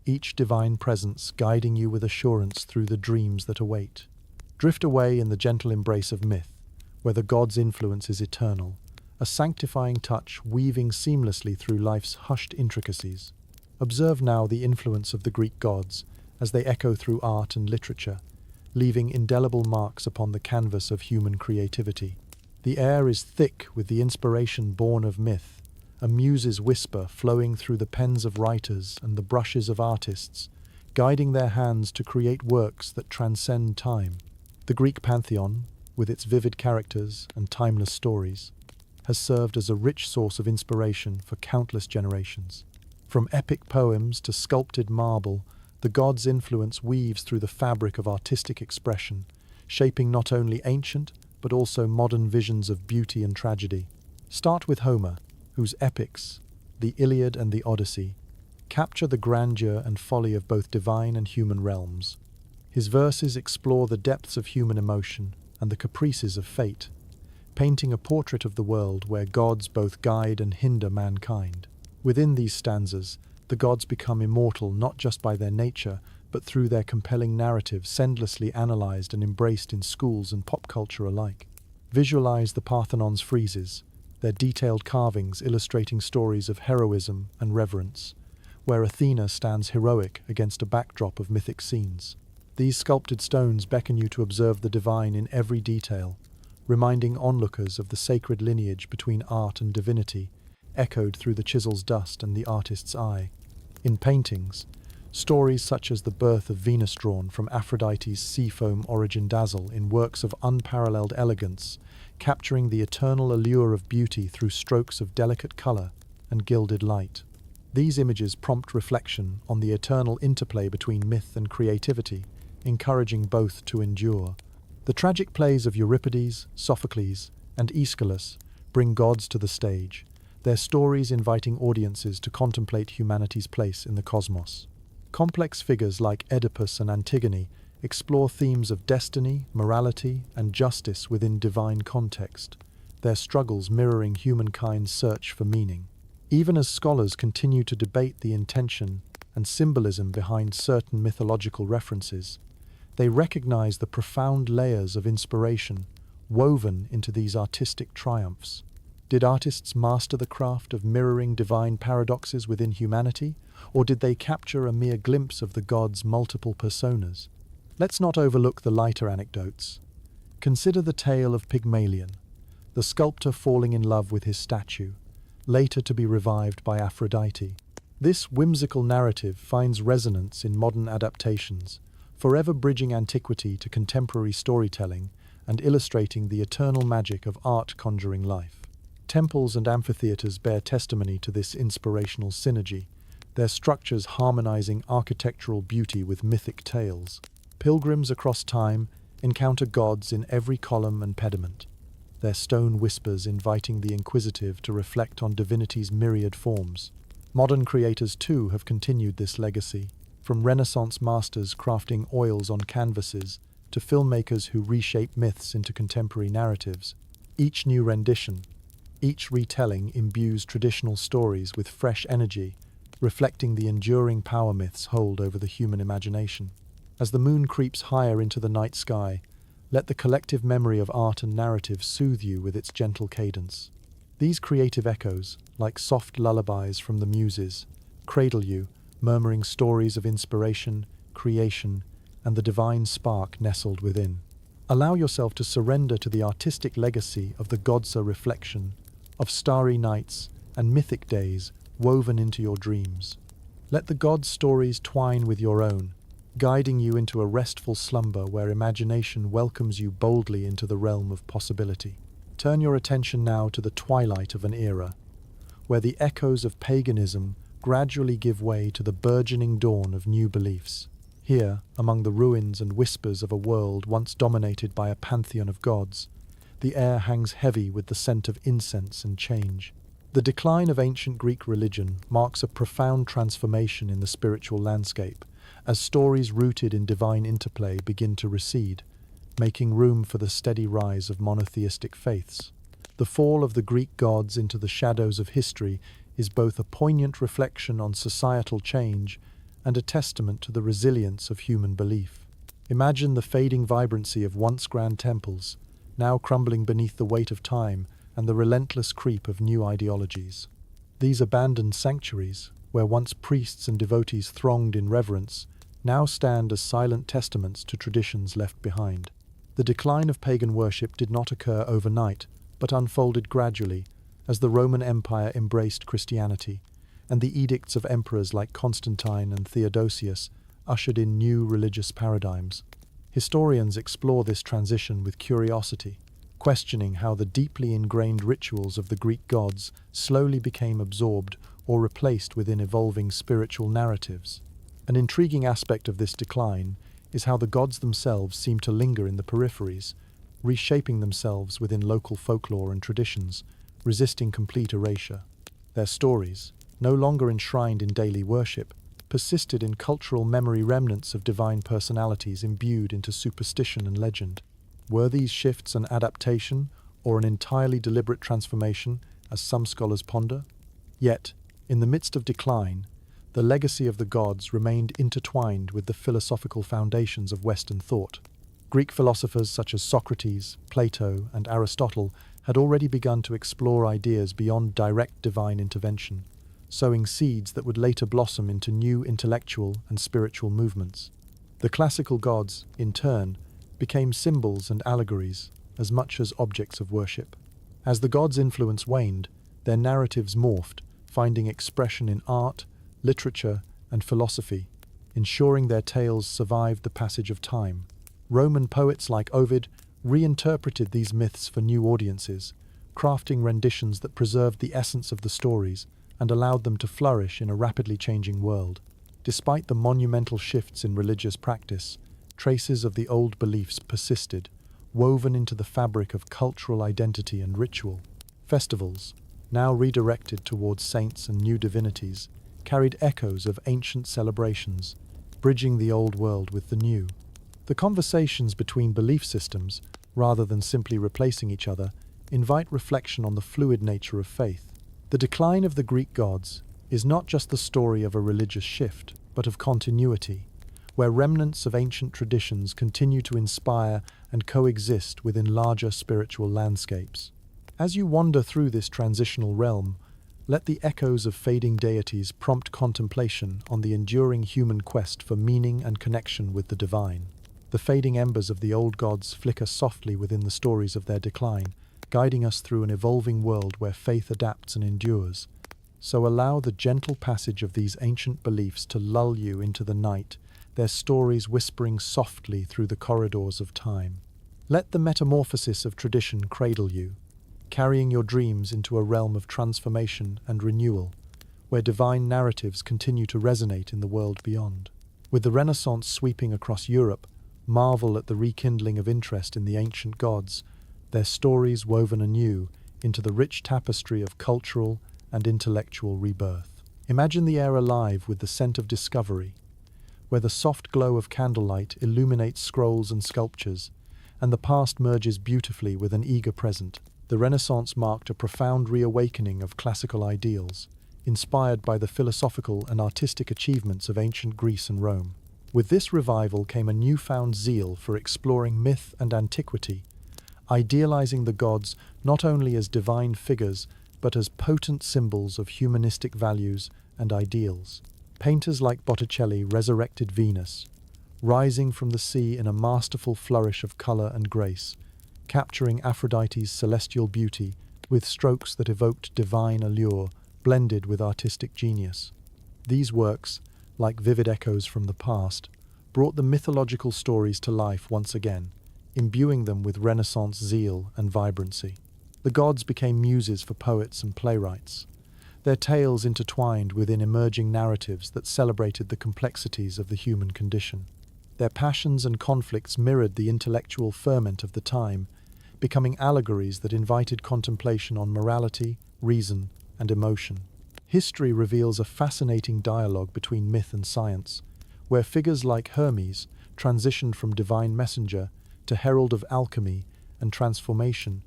each divine presence guiding you with assurance through the dreams that await. Drift away in the gentle embrace of myth, where the god's influence is eternal, a sanctifying touch weaving seamlessly through life's hushed intricacies. Observe now the influence of the Greek gods as they echo through art and literature, leaving indelible marks upon the canvas of human creativity. The air is thick with the inspiration born of myth, a muse's whisper flowing through the pens of writers and the brushes of artists, guiding their hands to create works that transcend time. The Greek pantheon, with its vivid characters and timeless stories, has served as a rich source of inspiration for countless generations. From epic poems to sculpted marble, the gods' influence weaves through the fabric of artistic expression, shaping not only ancient but also modern visions of beauty and tragedy. Start with Homer, whose epics, the Iliad and the Odyssey, capture the grandeur and folly of both divine and human realms. His verses explore the depths of human emotion and the caprices of fate, painting a portrait of the world where gods both guide and hinder mankind. Within these stanzas, the gods become immortal not just by their nature, but through their compelling narratives endlessly analyzed and embraced in schools and pop culture alike. Visualize the Parthenon's friezes, their detailed carvings illustrating stories of heroism and reverence, where Athena stands heroic against a backdrop of mythic scenes. These sculpted stones beckon you to observe the divine in every detail, reminding onlookers of the sacred lineage between art and divinity, echoed through the chisel's dust and the artist's eye. In paintings, stories such as the birth of Venus drawn from Aphrodite's seafoam origin dazzle in works of unparalleled elegance, capturing the eternal allure of beauty through strokes of delicate color and gilded light. These images prompt reflection on the eternal interplay between myth and creativity, encouraging both to endure. The tragic plays of Euripides, Sophocles, and Aeschylus bring gods to the stage, their stories inviting audiences to contemplate humanity's place in the cosmos. Complex figures like Oedipus and Antigone explore themes of destiny, morality, and justice within divine context, their struggles mirroring humankind's search for meaning. Even as scholars continue to debate the intention and symbolism behind certain mythological references, they recognize the profound layers of inspiration woven into these artistic triumphs. Did artists master the craft of mirroring divine paradoxes within humanity, or did they capture a mere glimpse of the gods' multiple personas? Let's not overlook the lighter anecdotes. Consider the tale of Pygmalion, the sculptor falling in love with his statue, later to be revived by Aphrodite. This whimsical narrative finds resonance in modern adaptations, forever bridging antiquity to contemporary storytelling and illustrating the eternal magic of art conjuring life. Temples and amphitheaters bear testimony to this inspirational synergy, their structures harmonizing architectural beauty with mythic tales. Pilgrims across time encounter gods in every column and pediment, their stone whispers inviting the inquisitive to reflect on divinity's myriad forms. Modern creators, too, have continued this legacy, from Renaissance masters crafting oils on canvases to filmmakers who reshape myths into contemporary narratives. Each new rendition, each retelling imbues traditional stories with fresh energy, reflecting the enduring power myths hold over the human imagination. As the moon creeps higher into the night sky, let the collective memory of art and narrative soothe you with its gentle cadence. These creative echoes, like soft lullabies from the muses, cradle you, murmuring stories of inspiration, creation, and the divine spark nestled within. Allow yourself to surrender to the artistic legacy of the Godsa reflection, of starry nights and mythic days woven into your dreams. Let the gods' stories twine with your own, guiding you into a restful slumber where imagination welcomes you boldly into the realm of possibility. Turn your attention now to the twilight of an era, where the echoes of paganism gradually give way to the burgeoning dawn of new beliefs. Here, among the ruins and whispers of a world once dominated by a pantheon of gods, the air hangs heavy with the scent of incense and change. The decline of ancient Greek religion marks a profound transformation in the spiritual landscape, as stories rooted in divine interplay begin to recede, making room for the steady rise of monotheistic faiths. The fall of the Greek gods into the shadows of history is both a poignant reflection on societal change and a testament to the resilience of human belief. Imagine the fading vibrancy of once grand temples, now crumbling beneath the weight of time and the relentless creep of new ideologies. These abandoned sanctuaries, where once priests and devotees thronged in reverence, now stand as silent testaments to traditions left behind. The decline of pagan worship did not occur overnight, but unfolded gradually, as the Roman Empire embraced Christianity, and the edicts of emperors like Constantine and Theodosius ushered in new religious paradigms. Historians explore this transition with curiosity, questioning how the deeply ingrained rituals of the Greek gods slowly became absorbed or replaced within evolving spiritual narratives. An intriguing aspect of this decline is how the gods themselves seem to linger in the peripheries, reshaping themselves within local folklore and traditions, resisting complete erasure. Their stories, no longer enshrined in daily worship, persisted in cultural memory remnants of divine personalities imbued into superstition and legend. Were these shifts an adaptation or an entirely deliberate transformation, as some scholars ponder? Yet, in the midst of decline, the legacy of the gods remained intertwined with the philosophical foundations of Western thought. Greek philosophers such as Socrates, Plato, and Aristotle had already begun to explore ideas beyond direct divine intervention, sowing seeds that would later blossom into new intellectual and spiritual movements. The classical gods, in turn, became symbols and allegories as much as objects of worship. As the gods' influence waned, their narratives morphed, finding expression in art, literature, and philosophy, ensuring their tales survived the passage of time. Roman poets like Ovid reinterpreted these myths for new audiences, crafting renditions that preserved the essence of the stories and allowed them to flourish in a rapidly changing world. Despite the monumental shifts in religious practice, traces of the old beliefs persisted, woven into the fabric of cultural identity and ritual. Festivals, now redirected towards saints and new divinities, carried echoes of ancient celebrations, bridging the old world with the new. The conversations between belief systems, rather than simply replacing each other, invite reflection on the fluid nature of faith. The decline of the Greek gods is not just the story of a religious shift, but of continuity, where remnants of ancient traditions continue to inspire and coexist within larger spiritual landscapes. As you wander through this transitional realm, let the echoes of fading deities prompt contemplation on the enduring human quest for meaning and connection with the divine. The fading embers of the old gods flicker softly within the stories of their decline, guiding us through an evolving world where faith adapts and endures. So allow the gentle passage of these ancient beliefs to lull you into the night, their stories whispering softly through the corridors of time. Let the metamorphosis of tradition cradle you, carrying your dreams into a realm of transformation and renewal, where divine narratives continue to resonate in the world beyond. With the Renaissance sweeping across Europe, marvel at the rekindling of interest in the ancient gods, their stories woven anew into the rich tapestry of cultural and intellectual rebirth. Imagine the air alive with the scent of discovery, where the soft glow of candlelight illuminates scrolls and sculptures, and the past merges beautifully with an eager present. The Renaissance marked a profound reawakening of classical ideals, inspired by the philosophical and artistic achievements of ancient Greece and Rome. With this revival came a newfound zeal for exploring myth and antiquity, idealizing the gods not only as divine figures but as potent symbols of humanistic values and ideals. Painters like Botticelli resurrected Venus, rising from the sea in a masterful flourish of color and grace, capturing Aphrodite's celestial beauty with strokes that evoked divine allure blended with artistic genius. These works, like vivid echoes from the past, brought the mythological stories to life once again, imbuing them with Renaissance zeal and vibrancy. The gods became muses for poets and playwrights, their tales intertwined within emerging narratives that celebrated the complexities of the human condition. Their passions and conflicts mirrored the intellectual ferment of the time, becoming allegories that invited contemplation on morality, reason, and emotion. History reveals a fascinating dialogue between myth and science, where figures like Hermes transitioned from divine messenger to herald of alchemy and transformation,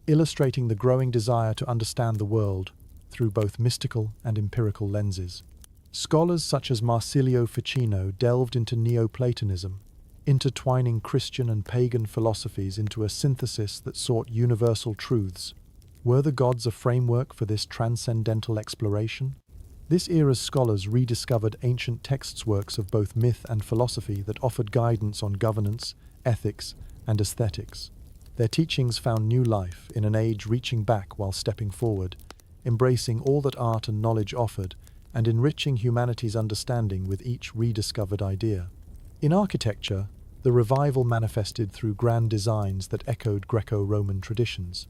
illustrating the growing desire to understand the world through both mystical and empirical lenses. Scholars such as Marsilio Ficino delved into Neoplatonism, intertwining Christian and pagan philosophies into a synthesis that sought universal truths. Were the gods a framework for this transcendental exploration? This era's scholars rediscovered ancient texts works of both myth and philosophy that offered guidance on governance, ethics, and aesthetics. Their teachings found new life in an age reaching back while stepping forward, embracing all that art and knowledge offered, and enriching humanity's understanding with each rediscovered idea. In architecture, the revival manifested through grand designs that echoed Greco-Roman traditions.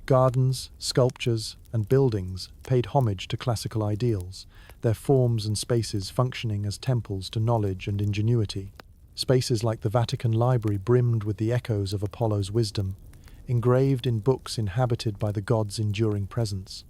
Gardens, sculptures, and buildings paid homage to classical ideals, their forms and spaces functioning as temples to knowledge and ingenuity. Spaces like the Vatican Library brimmed with the echoes of Apollo's wisdom, engraved in books inhabited by the gods' enduring presence.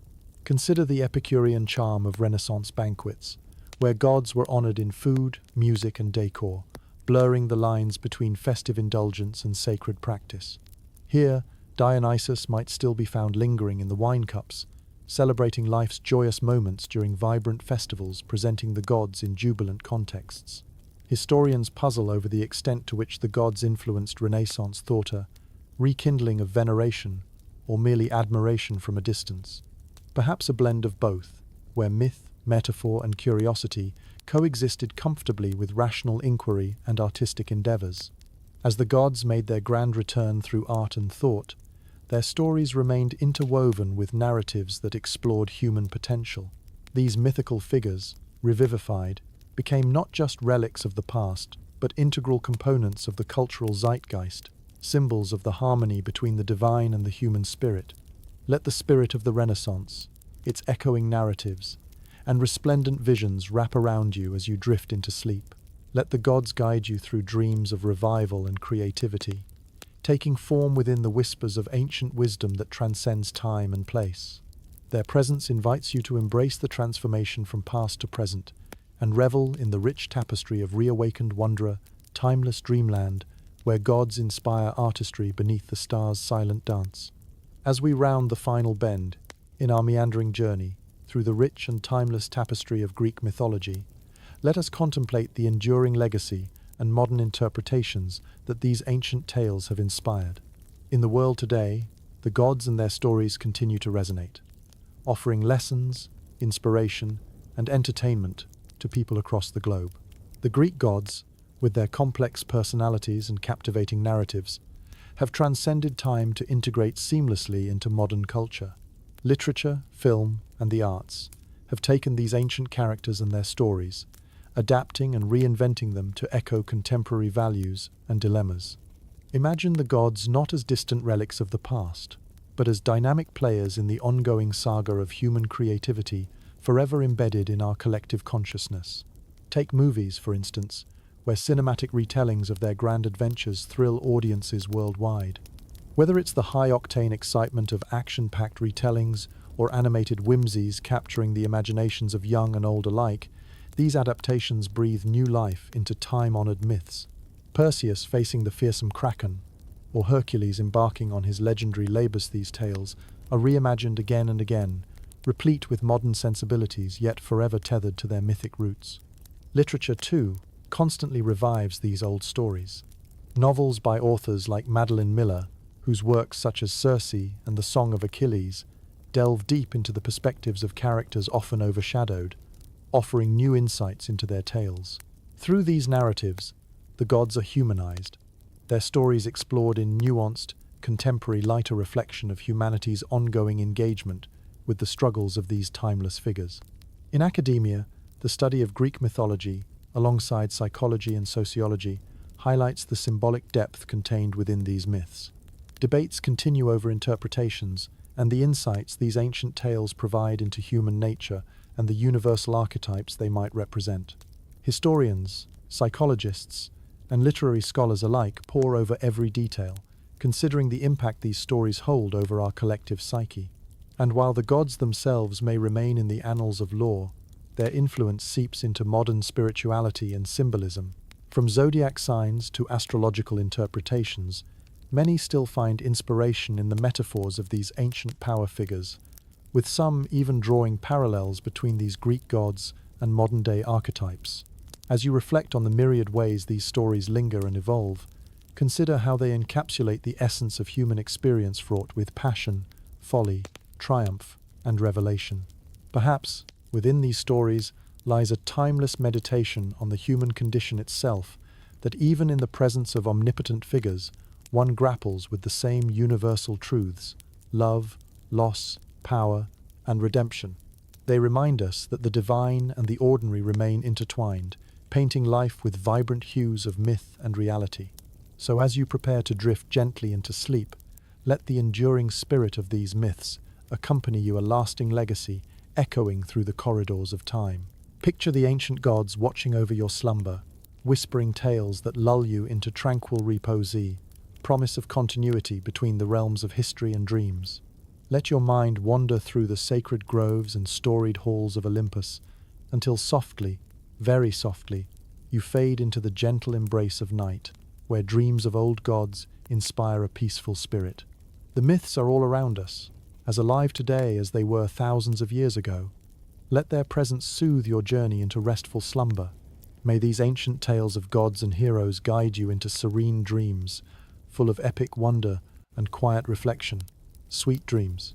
Consider the Epicurean charm of Renaissance banquets, where gods were honored in food, music, and decor, blurring the lines between festive indulgence and sacred practice. Here, Dionysus might still be found lingering in the wine cups, celebrating life's joyous moments during vibrant festivals presenting the gods in jubilant contexts. Historians puzzle over the extent to which the gods influenced Renaissance thought, a rekindling of veneration or merely admiration from a distance. Perhaps a blend of both, where myth, metaphor, and curiosity coexisted comfortably with rational inquiry and artistic endeavors. As the gods made their grand return through art and thought, their stories remained interwoven with narratives that explored human potential. These mythical figures, revivified, became not just relics of the past, but integral components of the cultural zeitgeist, symbols of the harmony between the divine and the human spirit. Let the spirit of the Renaissance, its echoing narratives, and resplendent visions wrap around you as you drift into sleep. Let the gods guide you through dreams of revival and creativity, taking form within the whispers of ancient wisdom that transcends time and place. Their presence invites you to embrace the transformation from past to present and revel in the rich tapestry of reawakened wonder, timeless dreamland, where gods inspire artistry beneath the stars' silent dance. As we round the final bend in our meandering journey through the rich and timeless tapestry of Greek mythology, let us contemplate the enduring legacy and modern interpretations that these ancient tales have inspired. In the world today, the gods and their stories continue to resonate, offering lessons, inspiration, and entertainment to people across the globe. The Greek gods, with their complex personalities and captivating narratives, have transcended time to integrate seamlessly into modern culture. Literature, film, and the arts have taken these ancient characters and their stories, adapting and reinventing them to echo contemporary values and dilemmas. Imagine the gods not as distant relics of the past, but as dynamic players in the ongoing saga of human creativity forever embedded in our collective consciousness. Take movies, for instance, where cinematic retellings of their grand adventures thrill audiences worldwide. Whether it's the high-octane excitement of action-packed retellings or animated whimsies capturing the imaginations of young and old alike, These adaptations breathe new life into time-honored myths. Perseus facing the fearsome Kraken, or Hercules embarking on his legendary Labyrinth's tales, are reimagined again and again, replete with modern sensibilities yet forever tethered to their mythic roots. Literature, too, constantly revives these old stories. Novels by authors like Madeline Miller, whose works such as Circe and The Song of Achilles delve deep into the perspectives of characters often overshadowed, offering new insights into their tales. Through these narratives, the gods are humanized, their stories explored in nuanced, contemporary, lighter reflection of humanity's ongoing engagement with the struggles of these timeless figures. In academia, the study of Greek mythology, alongside psychology and sociology, highlights the symbolic depth contained within these myths. Debates continue over interpretations and the insights these ancient tales provide into human nature and the universal archetypes they might represent. Historians, psychologists, and literary scholars alike pore over every detail, considering the impact these stories hold over our collective psyche. And while the gods themselves may remain in the annals of lore, their influence seeps into modern spirituality and symbolism. From zodiac signs to astrological interpretations, many still find inspiration in the metaphors of these ancient power figures, with some even drawing parallels between these Greek gods and modern-day archetypes. As you reflect on the myriad ways these stories linger and evolve, consider how they encapsulate the essence of human experience fraught with passion, folly, triumph, and revelation. Perhaps, within these stories, lies a timeless meditation on the human condition itself, that even in the presence of omnipotent figures, one grapples with the same universal truths: love, loss, power, and redemption. They remind us that the divine and the ordinary remain intertwined, painting life with vibrant hues of myth and reality. So as you prepare to drift gently into sleep, let the enduring spirit of these myths accompany you, a lasting legacy echoing through the corridors of time. Picture the ancient gods watching over your slumber, whispering tales that lull you into tranquil repose, promise of continuity between the realms of history and dreams. Let your mind wander through the sacred groves and storied halls of Olympus, until softly, very softly, you fade into the gentle embrace of night, where dreams of old gods inspire a peaceful spirit. The myths are all around us, as alive today as they were thousands of years ago. Let their presence soothe your journey into restful slumber. May these ancient tales of gods and heroes guide you into serene dreams, full of epic wonder and quiet reflection. Sweet dreams.